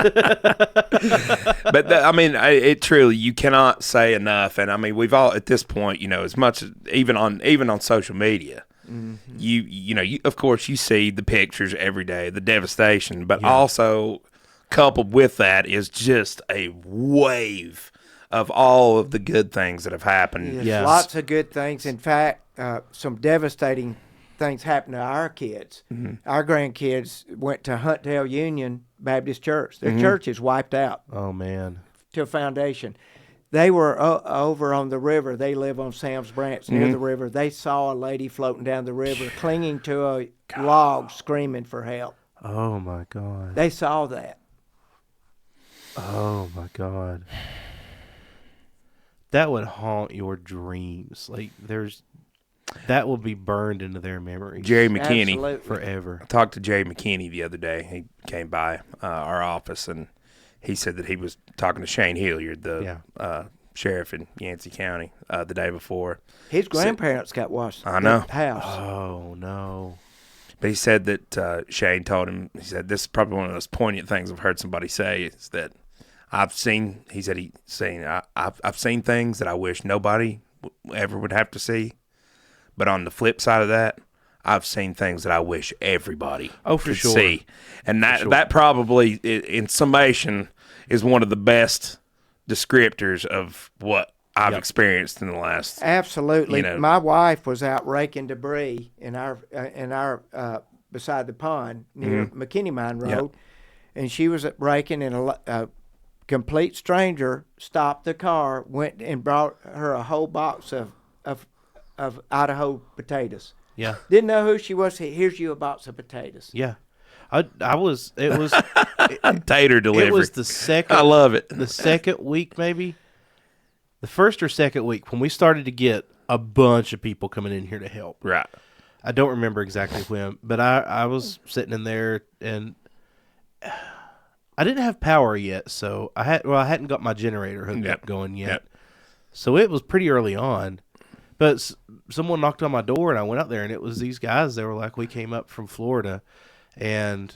But it truly, you cannot say enough. And I mean, we've all at this point, as much as even on social media, you of course you see the pictures every day, the devastation, but also coupled with that is just a wave of all of the good things that have happened. Yes. Lots of good things. In fact, some devastating things happened to our kids. Our grandkids went to Huntdale Union Baptist Church. Their church is wiped out. Oh, man. To a foundation. They were over on the river. They live on Sam's Branch near the river. They saw a lady floating down the river, clinging to a log, screaming for help. Oh, my God. They saw that. Oh, my God. That would haunt your dreams. Like, that will be burned into their memories. Jerry McKinney. Absolutely. Forever. I talked to Jerry McKinney the other day. He came by our office, and he said that he was talking to Shane Hilliard, the sheriff in Yancey County, the day before. His grandparents got washed. I know. House. Oh, no. But he said that Shane told him, he said, "This is probably one of those poignant things I've heard somebody say, is that I've seen," he said, I've seen things that I wish nobody ever would have to see. But on the flip side of that, I've seen things that I wish everybody for could sure. see. And that probably, in summation, is one of the best descriptors of what I've experienced in the last. Absolutely. My wife was out raking debris in our beside the pond near McKinney Mine Road, and she was raking, and a complete stranger stopped the car, went and brought her a whole box of Idaho potatoes. Yeah. Didn't know who she was. Here's you a box of potatoes. Yeah. It was Tater delivery. It was the second. I love it. The second week, maybe the first or second week, when we started to get a bunch of people coming in here to help. Right. I don't remember exactly when, but I was sitting in there, and I didn't have power yet, so I hadn't got my generator hooked up going yet. Yep. So it was pretty early on. But someone knocked on my door, and I went up there, and it was these guys. They were like, we came up from Florida and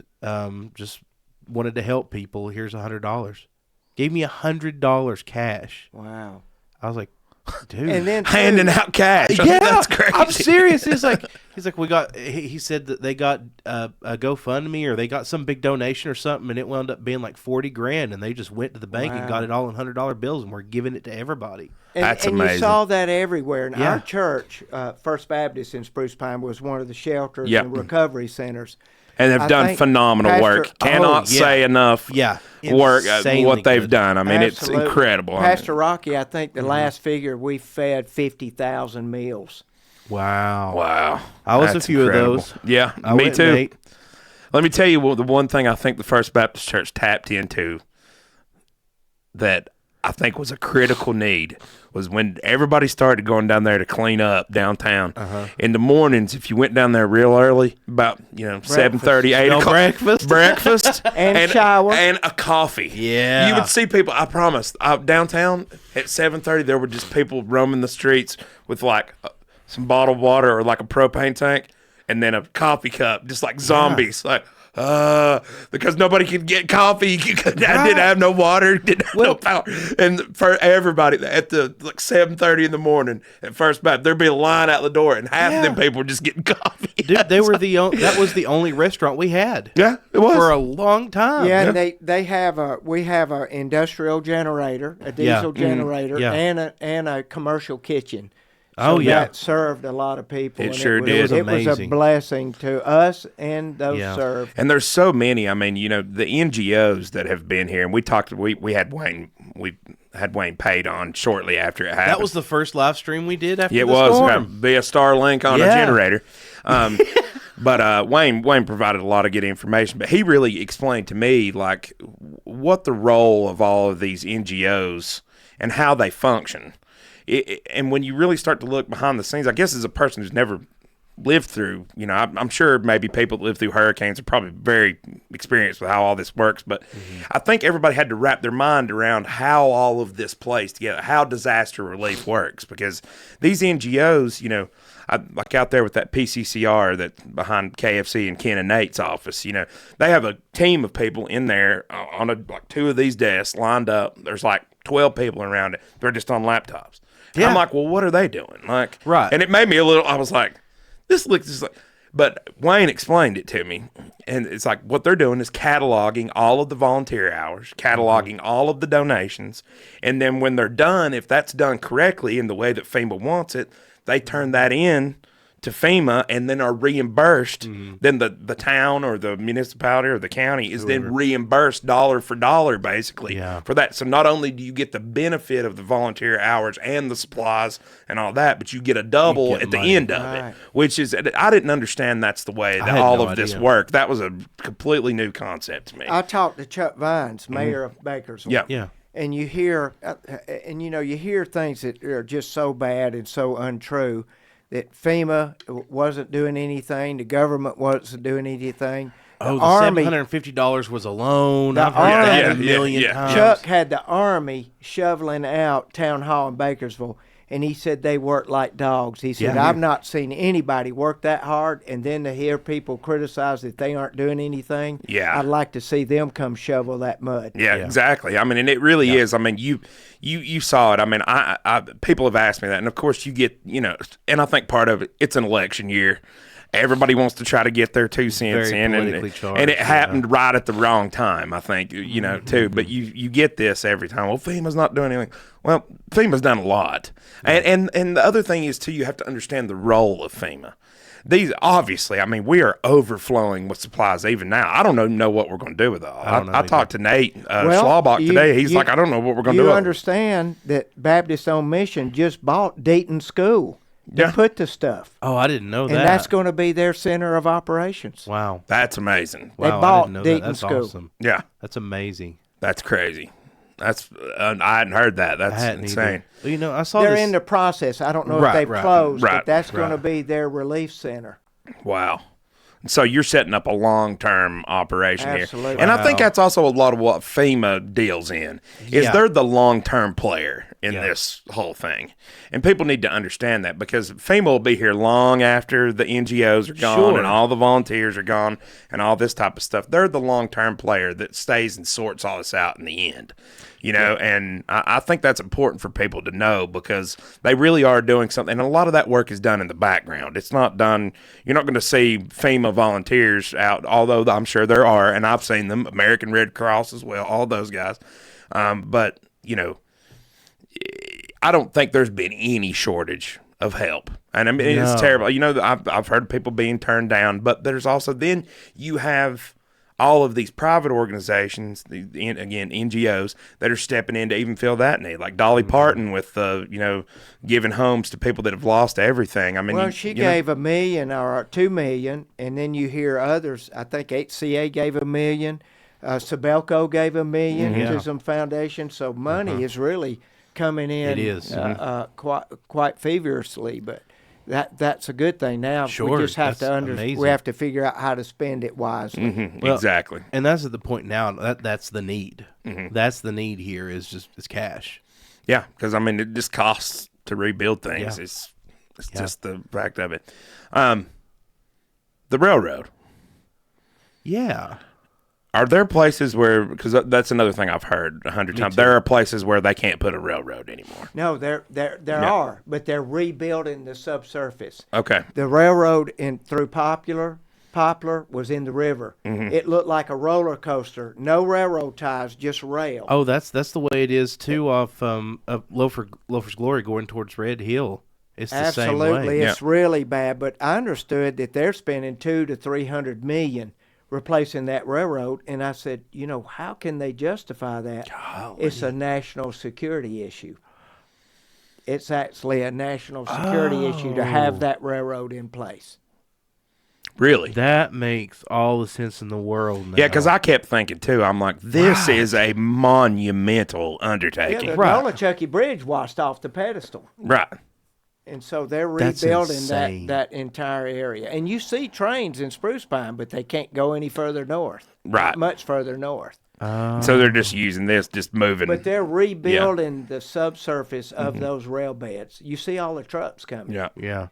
just wanted to help people. Here's $100. Gave me $100 cash. Wow. I was like, dude. And then handing out cash. Yeah, That's crazy. I'm serious. He's like, we got. He said that they got a GoFundMe, or they got some big donation or something, and it wound up being like $40,000, and they just went to the bank and got it all in $100 bills, and we're giving it to everybody. That's and amazing. You saw that everywhere. And our church, First Baptist in Spruce Pine, was one of the shelters and recovery centers. And have done phenomenal work. Cannot say enough work what they've done. I mean, Absolutely. It's incredible. Pastor Rocky, I think the last figure, we fed 50,000 meals. Wow. I was That's a few incredible. of those. Yeah, me too. Let me tell you the one thing I think the First Baptist Church tapped into that I think was a critical need was when everybody started going down there to clean up downtown. In the mornings, if you went down there real early, about 7:30, 8 o'clock, breakfast and shower and a coffee. Yeah, you would see people. I promise, downtown at 7:30, there were just people roaming the streets with like some bottled water or like a propane tank, and then a coffee cup, just like zombies, because nobody could get coffee. I didn't have no water, didn't have no power. And for everybody at the 7:30 in the morning at First Baptist, there'd be a line out the door, and half of them people were just getting coffee. Dude, that was the only restaurant we had. Yeah, it was for a long time. Yeah, and we have a industrial generator, a diesel generator, and a commercial kitchen. So that served a lot of people. It sure did. It was a blessing to us and those served. And there's so many. I mean, the NGOs that have been here, and we had Wayne paid on shortly after it happened. That was the first live stream we did after the storm. storm. It was via Starlink on a generator. But Wayne provided a lot of good information. But he really explained to me like what the role of all of these NGOs and how they function. And when you really start to look behind the scenes, I guess as a person who's never lived through, I'm sure maybe people that live through hurricanes are probably very experienced with how all this works. But I think everybody had to wrap their mind around how all of this plays together, how disaster relief works. Because these NGOs, like out there with that PCCR that behind KFC and Ken and Nate's office, they have a team of people in there on like two of these desks lined up. There's like 12 people around it. They're just on laptops. Yeah. I'm like, well, what are they doing? Like, right. And it made me I was like, this looks just like, but Wayne explained it to me. And it's like, what they're doing is cataloging all of the volunteer hours, cataloging all of the donations. And then when they're done, if that's done correctly in the way that FEMA wants it, they turn that in to FEMA and then are reimbursed. Then the town or the municipality or the county is then reimbursed dollar for dollar basically for that. So not only do you get the benefit of the volunteer hours and the supplies and all that, but you get a double at the end of it, which is, I didn't understand that's the way that all of this worked. That was a completely new concept to me. I talked to Chuck Vines, mayor of Bakersville. Yeah. And you hear, you hear things that are just so bad and so untrue. That FEMA wasn't doing anything, the government wasn't doing anything. The $750 was a loan. I've heard that a million times. Chuck had the Army shoveling out Town Hall in Bakersville, and he said they worked like dogs. He said, I've not seen anybody work that hard, and then to hear people criticize that they aren't doing anything, I'd like to see them come shovel that mud. Yeah, exactly. I mean, and it really is. I mean, you saw it. I mean, I people have asked me that, and of course you get, and I think part of it, it's an election year. everybody wants to try to get their 2 cents Very in, politically charged, and it happened right at the wrong time, I think, too. But you get this every time. Well, FEMA's not doing anything. Well, FEMA's done a lot, and the other thing is too, you have to understand the role of FEMA. These obviously, I mean, we are overflowing with supplies even now. I don't know what we're going to do with it all. I talked to Nate Schlabach today. He's like, I don't know what we're going to do. You understand that Baptist on Mission just bought Dayton School to put the stuff. Oh, I didn't know that. And that's going to be their center of operations. Wow. That's amazing. They Wow, I bought didn't know Dayton that. That's School. awesome. Yeah, That's amazing. that's crazy. That's I hadn't heard that. That's insane. Well, I saw They're this. in the process. I don't know Right, if they've right, closed, right, but that's going to be their relief center. Wow. So you're setting up a long-term operation Absolutely. here. And I think that's also a lot of what FEMA deals in, is they're the long-term player in this whole thing. And people need to understand that, because FEMA will be here long after the NGOs are gone and all the volunteers are gone and all this type of stuff. They're the long-term player that stays and sorts all this out in the end. And I think that's important for people to know, because they really are doing something. And a lot of that work is done in the background. It's not done. You're not going to see FEMA volunteers out, although I'm sure there are, and I've seen them, American Red Cross as well, all those guys. But, I don't think there's been any shortage of help. And I mean, it's terrible. I've heard people being turned down, but there's also, then you have all of these private organizations, again, NGOs, that are stepping in to even fill that need, like Dolly Parton with, giving homes to people that have lost everything. I mean, She gave $1 million or $2 million, and then you hear others. I think HCA gave $1 million. Sabelco gave $1 million to some foundations. So money is really coming in. It is. Quite feverishly, but that's a good thing. Now Sure, we just have to amazing. we have to figure out how to spend it wisely. Well, exactly. And that's at the point now. That's the need. That's the need here is cash. Yeah, because, I mean, it just costs to rebuild things. Yeah. It's just the fact of it. The railroad. Yeah. Are there places where, because that's another thing I've heard 100 times, there are places where they can't put a railroad anymore. No, there are, but they're rebuilding the subsurface. Okay. The railroad through Poplar was in the river. It looked like a roller coaster. No railroad ties, just rail. Oh, that's the way it is too off Loafer's Glory going towards Red Hill. It's the same way. Absolutely, it's really bad. But I understood that they're spending $200 to $300 million replacing that railroad, and I said, how can they justify that? Golly. It's a national security issue. It's actually a national security issue to have that railroad in place. Really? That makes all the sense in the world now. Yeah, because I kept thinking, too, I'm like, this is a monumental undertaking. Yeah, the Nolichucky Bridge washed off the pedestal. Right. And so they're That's rebuilding insane. that entire area. And you see trains in Spruce Pine, but they can't go any further north. Right. Not much further north. So they're just using this, just moving. But they're rebuilding the subsurface of those rail beds. You see all the trucks coming. Yeah. Yeah.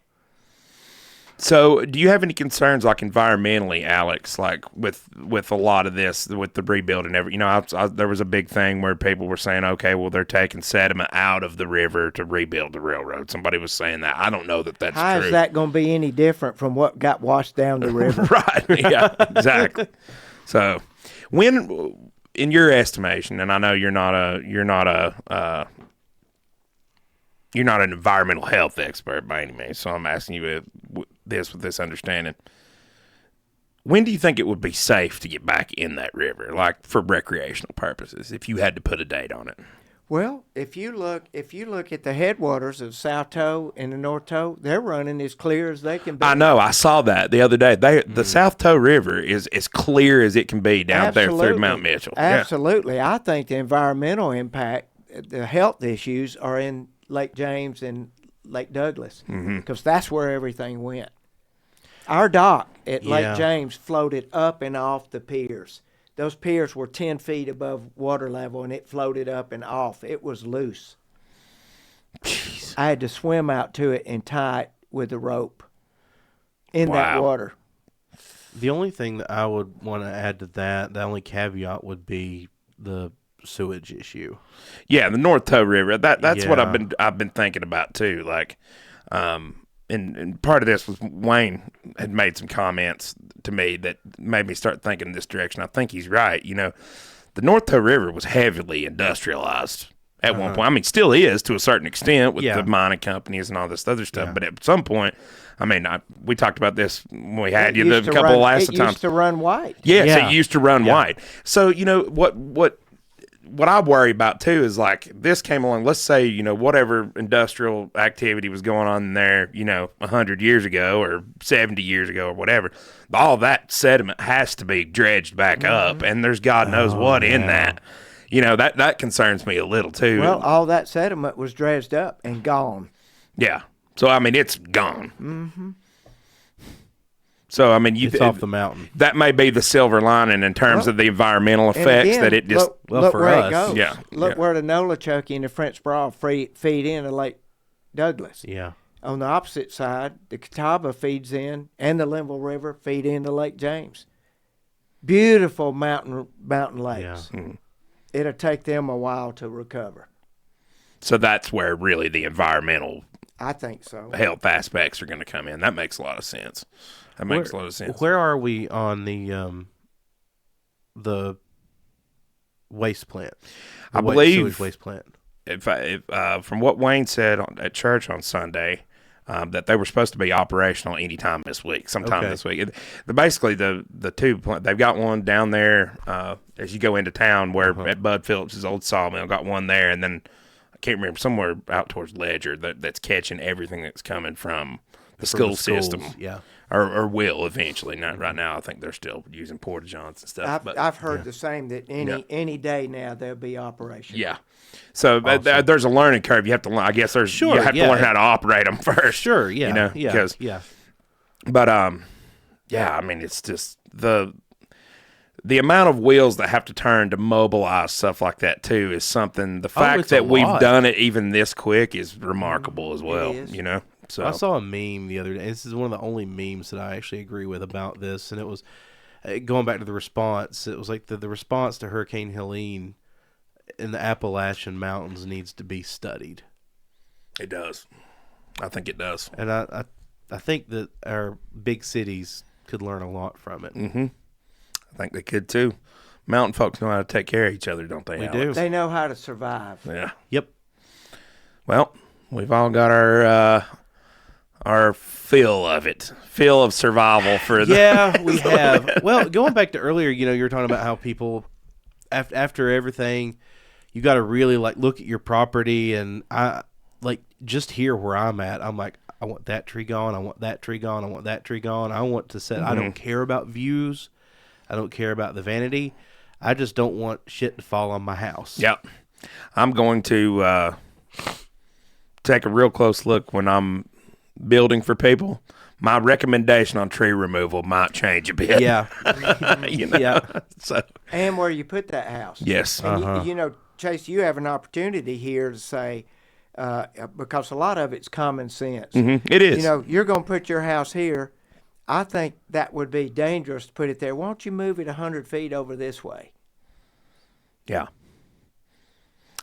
So, do you have any concerns, like environmentally, Alex, like with a lot of this, with the rebuild and everything? There was a big thing where people were saying, okay, well, they're taking sediment out of the river to rebuild the railroad. Somebody was saying that. I don't know that that's How true. is that going to be any different from what got washed down the river? Right. Yeah, exactly. So, when, in your estimation, and I know you're not an environmental health expert by any means, so I'm asking you with this understanding. When do you think it would be safe to get back in that river, like for recreational purposes, if you had to put a date on it? Well, if you look at the headwaters of South Toe and the North Toe, they're running as clear as they can be. I know. I saw that the other day. The South Toe River is as clear as it can be down there through Mount Mitchell. Absolutely. Yeah. I think the environmental impact, the health issues are in Lake James and Lake Douglas, because that's where everything went. Our dock at Lake James floated up and off the piers. Those piers were 10 feet above water level, and it floated up and off. It was loose. Jeez. I had to swim out to it and tie it with a rope in that water. The only thing that I would want to add to that, the only caveat would be the sewage issue. Yeah, the North Toe River. That's what I've been thinking about too. Like, and part of this was Wayne had made some comments to me that made me start thinking in this direction. I think he's right. You know, the North Toe River was heavily industrialized at one point. I mean, still is to a certain extent with the mining companies and all this other stuff. But at some point, I mean, we talked about this when we had you a couple of last times. It used to run white. Yes, it used to run white. So, you know, what I worry about, too, is like this came along. Let's say, you know, whatever industrial activity was going on there, you know, 100 years ago or 70 years ago or whatever. All that sediment has to be dredged back up, and there's God knows what in that. You know, that concerns me a little, too. Well, all that sediment was dredged up and gone. Yeah. So, I mean, it's gone. Mm-hmm. So, I mean, it's off the mountain. That may be the silver lining in terms of the environmental effects again, that it just... Look for where us. it goes. Yeah. Look where the Nolichucky and the French Broad feed into Lake Douglas. Yeah. On the opposite side, the Catawba feeds in, and the Linville River feed into Lake James. Beautiful mountain lakes. Yeah. Mm. It'll take them a while to recover. So that's where really the environmental... I think so. Health aspects are going to come in. That makes a lot of sense. That makes a lot of sense. Where are we on the waste plant? I believe sewage waste plant. If from what Wayne said at church on Sunday, that they were supposed to be operational anytime this week, sometime this week. Basically, the two they've got one down there as you go into town, where at Bud Phillips' old sawmill, got one there, and then I can't remember, somewhere out towards Ledger that's catching everything that's coming from the school system. Yeah. Or will eventually. Not right now. I think they're still using porta-johns and stuff. I've heard the same, that any day now they'll be operational. Yeah. So there's a learning curve. You have to learn. I guess you have to learn how to operate them first. Sure. Yeah. You know. Yeah. But I mean, it's just the amount of wheels that have to turn to mobilize stuff like that too is something. The fact that we've done it even this quick is remarkable as well. You know. So I saw a meme the other day. This is one of the only memes that I actually agree with about this, and it was going back to the response. It was like the response to Hurricane Helene in the Appalachian Mountains needs to be studied. It does. I think it does. And I think that our big cities could learn a lot from it. Mm-hmm. I think they could too. Mountain folks know how to take care of each other, don't they? We Alex? do. They know how to survive. Yeah. Yep. Well, we've all got our feel of survival for the... Yeah, we have. Well, going back to earlier, you were talking about how people, after everything, you got to really look at your property, and I just here where I'm at, I'm like, I want that tree gone, I want that tree gone, I want that tree gone. I want to set. I don't care about views, I don't care about the vanity. I just don't want shit to fall on my house. Yep. I'm going to take a real close look when I'm building for people. My recommendation on tree removal might change a bit. Yeah. Yeah. So. And where you put that house. Yes. And Chase, you have an opportunity here to say, because a lot of it's common sense. Mm-hmm. It is. You're going to put your house here. I think that would be dangerous to put it there. Why don't you move it 100 feet over this way? Yeah.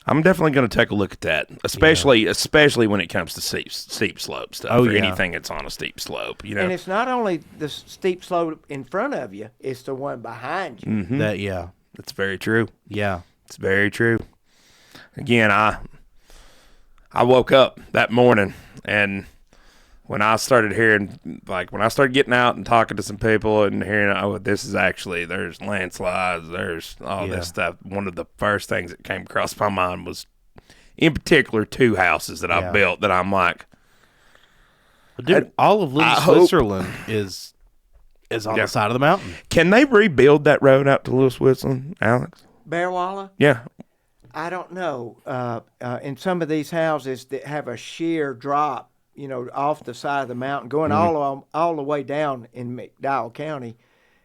I'm definitely going to take a look at that, especially when it comes to steep slope stuff, anything that's on a steep slope. And it's not only the steep slope in front of you; it's the one behind you. Mm-hmm. That's very true. Yeah, it's very true. Again, I woke up that morning, and when I started hearing, when I started getting out and talking to some people and hearing, there's landslides, there's all this stuff. One of the first things that came across my mind was, in particular, two houses that I built that I'm like, dude, all of Little Switzerland is on the side of the mountain. Can they rebuild that road out to Little Switzerland, Alex? Bearwalla? Yeah. I don't know. In some of these houses that have a sheer drop, off the side of the mountain, going all the way down in McDowell County.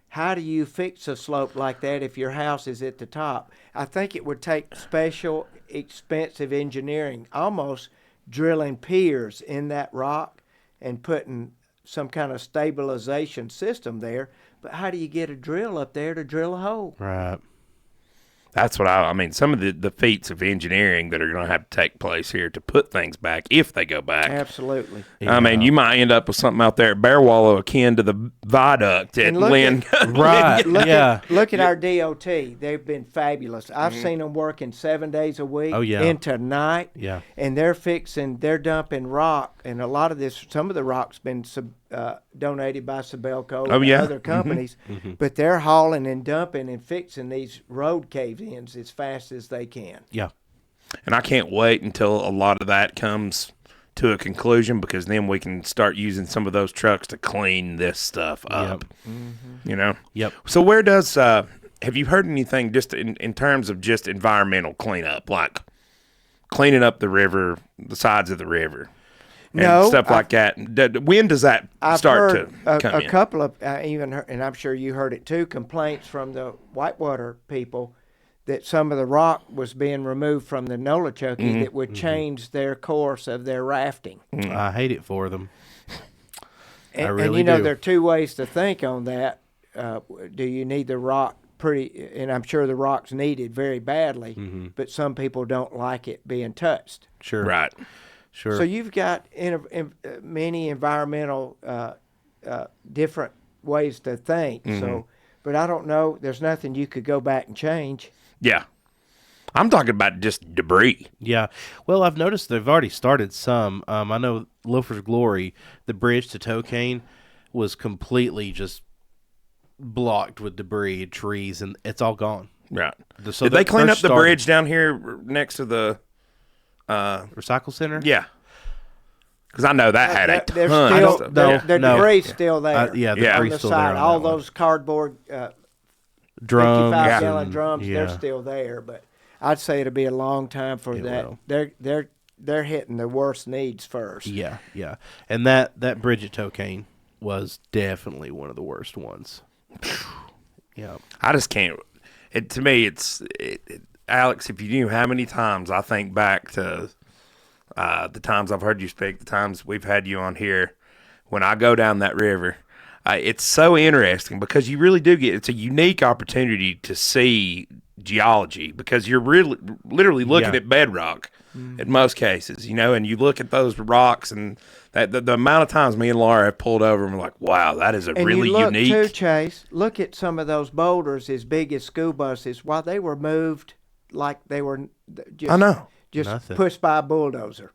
How do you fix a slope like that if your house is at the top? I think it would take special, expensive engineering, almost drilling piers in that rock and putting some kind of stabilization system there. But how do you get a drill up there to drill a hole? Right. That's what I mean. Some of the feats of engineering that are going to have to take place here to put things back, if they go back. Absolutely. I mean, you might end up with something out there at Bear Wallow akin to the viaduct at Lynn. Right. Look at our DOT. They've been fabulous. I've seen them working 7 days a week into night. Yeah. And they're dumping rock. And a lot of some of the rock's been donated by Sabelco and other companies. But they're hauling and dumping and fixing these road cave-ins as fast as they can. Yeah. And I can't wait until a lot of that comes to a conclusion, because then we can start using some of those trucks to clean this stuff up. You know? Yep. So where does have you heard anything just in terms of just environmental cleanup, like cleaning up the river, the sides of the river, and stuff like that? When does that start to come in? A couple of even heard, and I'm sure you heard it too, complaints from the whitewater people that some of the rock was being removed from the Nolichucky that would change their course of their rafting. I hate it for them. And, I really and you know, do. there are two ways to think on that. Do you need the rock pretty? And I'm sure the rock's needed very badly, but some people don't like it being touched. Sure. Right. Sure. So you've got many environmental different ways to think. So, but I don't know. There's nothing you could go back and change. Yeah. I'm talking about just debris. Yeah. Well, I've noticed they've already started some. I know Loafer's Glory, the bridge to Tocane, was completely just blocked with debris, trees, and it's all gone. Right. So Did they clean up the bridge down here next to the recycle center? Yeah. Because I know that had a There's ton still, of stuff. the debris still there. Yeah, the Yeah. on debris the still side. there. All those cardboard drums, 55-gallon drums, yeah. they're still there. But I'd say it'll be a long time for that. will. They're hitting the worst needs first. Yeah, yeah. And that bridge at Tocane was definitely one of the worst ones. Yeah. I just can't. To me, Alex, if you knew how many times I think back to the times I've heard you speak, the times we've had you on here, when I go down that river, it's so interesting because you really do it's a unique opportunity to see geology, because you're literally looking at bedrock in most cases, and you look at those rocks, and the amount of times me and Laura have pulled over and we're like, wow, that is really unique. Too, Chase, look at some of those boulders as big as school buses, while they were moved like they were just, I know. just pushed by a bulldozer.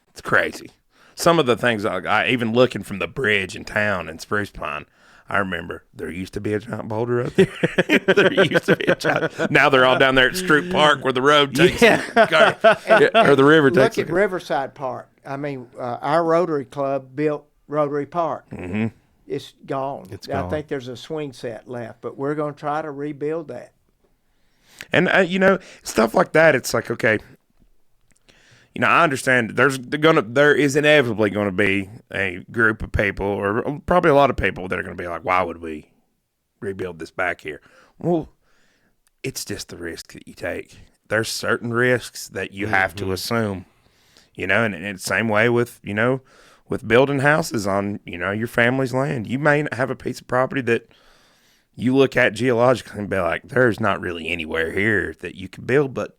It's crazy. Some of the things, I even looking from the bridge in town in Spruce Pine, I remember there used to be a giant boulder up there. There used to be a giant. Now they're all down there at Stroop Park where the road takes, or the river takes. Look at Riverside Park. I mean, our Rotary Club built Rotary Park. Mm-hmm. It's gone. I think there's a swing set left, but we're going to try to rebuild that. And, stuff like that, it's like, okay, I understand there is inevitably going to be a group of people, or probably a lot of people, that are going to be like, why would we rebuild this back here? Well, it's just the risk that you take. There's certain risks that you have to assume, and it's the same way with, with building houses on, your family's land. You may have a piece of property that you look at geologically and be like, there's not really anywhere here that you can build, but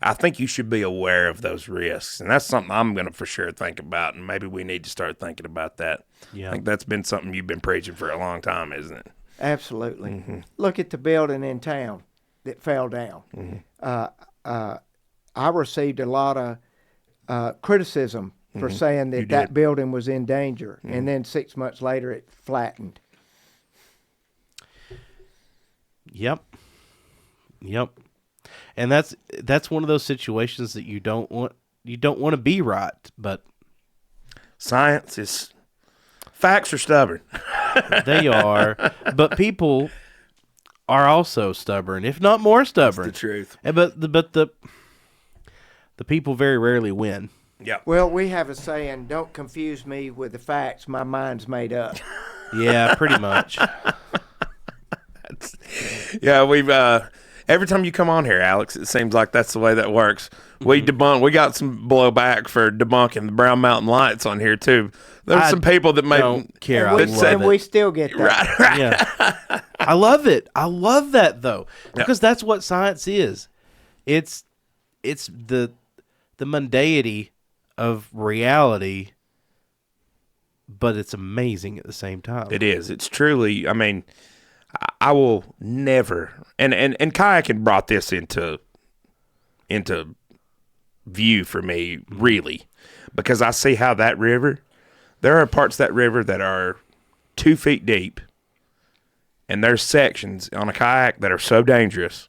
I think you should be aware of those risks. And that's something I'm going to for sure think about. And maybe we need to start thinking about that. Yeah. I think that's been something you've been preaching for a long time, isn't it? Absolutely. Mm-hmm. Look at the building in town that fell down. Mm-hmm. I received a lot of criticism for saying that building was in danger. Mm-hmm. And then 6 months later, it flattened. Yep. And that's one of those situations that you don't want to be right, but facts are stubborn. They are, but people are also stubborn, if not more stubborn. That's the truth. But the people very rarely win. Yeah. Well, we have a saying, don't confuse me with the facts, my mind's made up. Yeah, pretty much. Yeah, we've every time you come on here, Alex, it seems like that's the way that works. We got some blowback for debunking the Brown Mountain Lights on here too. There's some people that don't care. And we still get that. Right. Yeah. I love it. I love that though, because that's what science is. It's the mundanity of reality, but it's amazing at the same time. It is. It's truly. I mean, I will never. And kayaking brought this into view for me, really, because I see how that river. There are parts of that river that are 2 feet deep, and there's sections on a kayak that are so dangerous,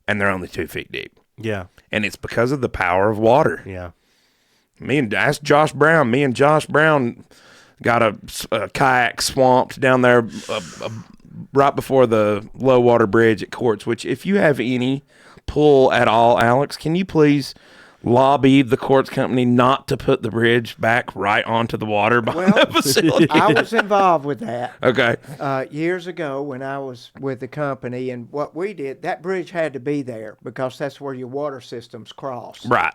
and they're only 2 feet deep. Yeah, and it's because of the power of water. yeah. Ask Josh Brown. Me and Josh Brown got a kayak swamped down there right before the low water bridge at Courts. Which, if you have any pull at all, Alex, can you please lobby the Courts company not to put the bridge back right onto the water behind the facility? I was involved with that. Okay. Years ago when I was with the company, and what we did, that bridge had to be there because that's where your water systems cross. Right.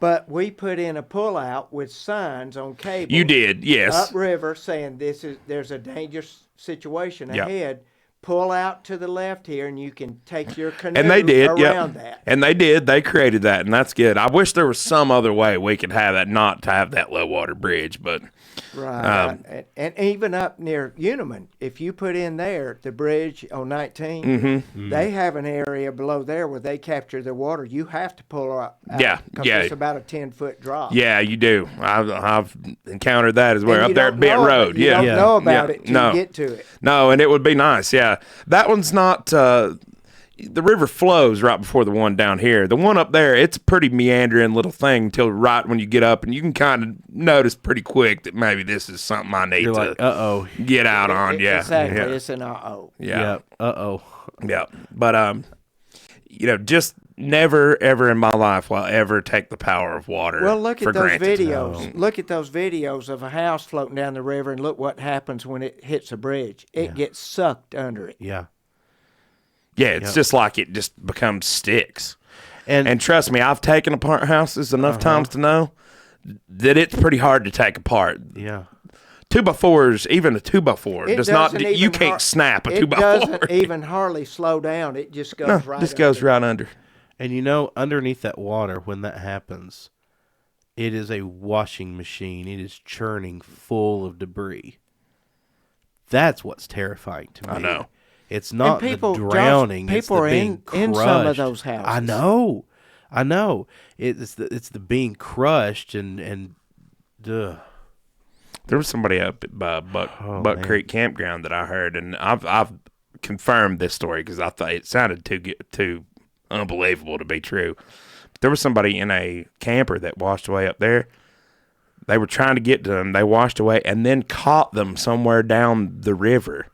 But we put in a pullout with signs on cable. You did, yes. Upriver saying there's a dangerous situation Yep. ahead. Pull out to the left here, and you can take your canoe And they did, around that. And they did. They created that, and that's good. I wish there was some other way we could have that, not to have that low water bridge, but Right. And even up near Uniman, if you put in there the bridge on 19, they have an area below there where they capture the water. You have to pull out. Yeah, because yeah. it's about a 10-foot drop. yeah, you do. I've encountered that as well And up you there don't at Bent know Road. You Yeah, don't know about Yeah. it till No. you get to it. No, and it would be nice. Yeah, that one's not. The river flows right before the one down here. The one up there, it's a pretty meandering little thing until right when you get up, and you can kind of notice pretty quick that maybe this is something I need You're to like, uh-oh. get out on. Yeah, Exactly. yeah, It's an uh-oh. yeah, Uh-oh. yeah. But just never ever in my life will I ever take the power of water. Well, look for at those granted. videos. Look at those videos of a house floating down the river, and look what happens when it hits a bridge. It gets sucked under it. Yeah. Yeah, it's just like it just becomes sticks. And And trust me, I've taken apart houses enough times to know that it's pretty hard to take apart. yeah. 2x4s, even a 2x4 It does not. doesn't You even can't snap a It 2x4. doesn't even hardly slow down. It just goes No, right just goes under. right under. And underneath that water, when that happens, it is a washing machine. It is churning full of debris. That's what's terrifying to me. I know. It's not people, the Josh, drowning. It's people the are being in some of crushed. those houses. I know. It's the being crushed and There was somebody up at Buck man. Creek Campground that I heard, and I've confirmed this story because I thought it sounded too unbelievable to be true. But there was somebody in a camper that washed away up there. They were trying to get to them. They washed away and then caught them somewhere down the river.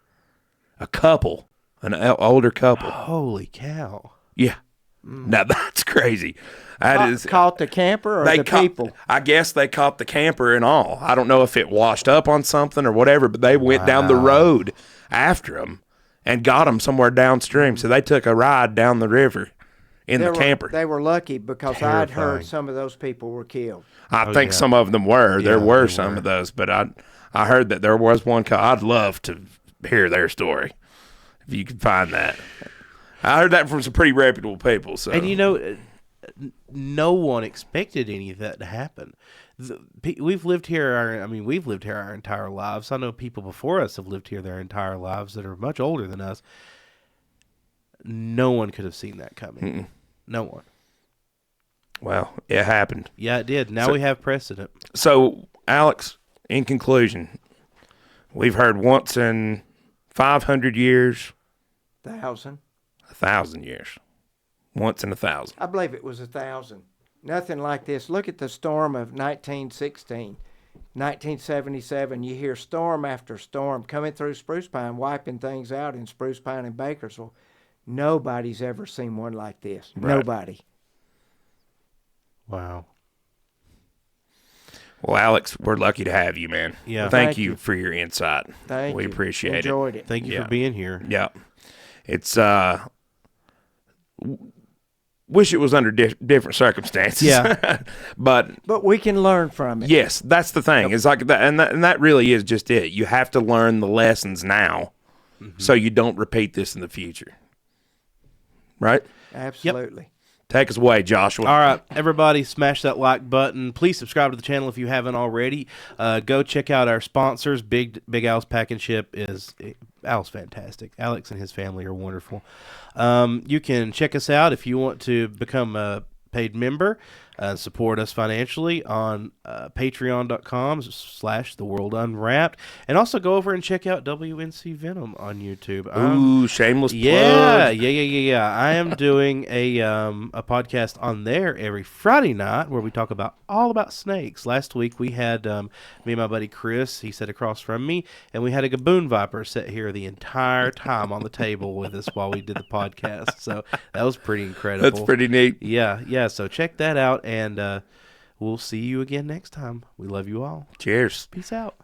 A couple, an older couple. holy cow. Yeah. Now that's crazy. That is Caught the camper or the people? I guess they caught the camper and all. I don't know if it washed up on something or whatever, but they went down the road after them and got them somewhere downstream. So they took a ride down the river in the camper. They were lucky because I'd Terrifying. heard some of those people were killed. I think yeah. some of them were. There Yeah, were they some were. of those, but I heard that there was one. I'd love to hear their story if you could find that. I heard that from some pretty reputable people. So And no one expected any of that to happen. We've lived here. We've lived here our entire lives. I know people before us have lived here their entire lives that are much older than us. No one could have seen that coming. No one. well, it happened. Yeah, it did. Now we have precedent. So, Alex, in conclusion, we've heard once in 500 years, 1,000. 1,000 years. Once in 1,000. I believe it was 1,000. Nothing like this. Look at the storm of 1916. 1977, you hear storm after storm coming through Spruce Pine, wiping things out in Spruce Pine and Bakersville. Nobody's ever seen one like this. Right. Nobody. Wow. Well, Alex, we're lucky to have you, man. Yeah. Thank Thank you you. for your insight. Thank we you. appreciate Enjoyed it. Thank you Yeah. for being here. it. Yeah. It's, wish it was under different circumstances. Yeah. But we can learn from it. yes, that's the thing. It's like that, and that really is just it. You have to learn the lessons now so you don't repeat this in the future. Right? Absolutely. Take us away, Joshua. All right, everybody, smash that like button. Please subscribe to the channel if you haven't already. Go check out our sponsors. Big Al's Pack and Ship Al's fantastic. Alex and his family are wonderful. You can check us out if you want to become a paid member. Support us financially on patreon.com/theworldunwrapped, and also go over and check out WNC Venom on YouTube. Ooh, shameless plug. Yeah. I am doing a podcast on there every Friday night where we talk all about snakes. Last week we had me and my buddy Chris. He sat across from me, and we had a gaboon viper sit here the entire time on the table with us while we did the podcast. So that was pretty incredible. That's pretty neat. Yeah. So check that out. And we'll see you again next time. We love you all. Cheers. Peace out.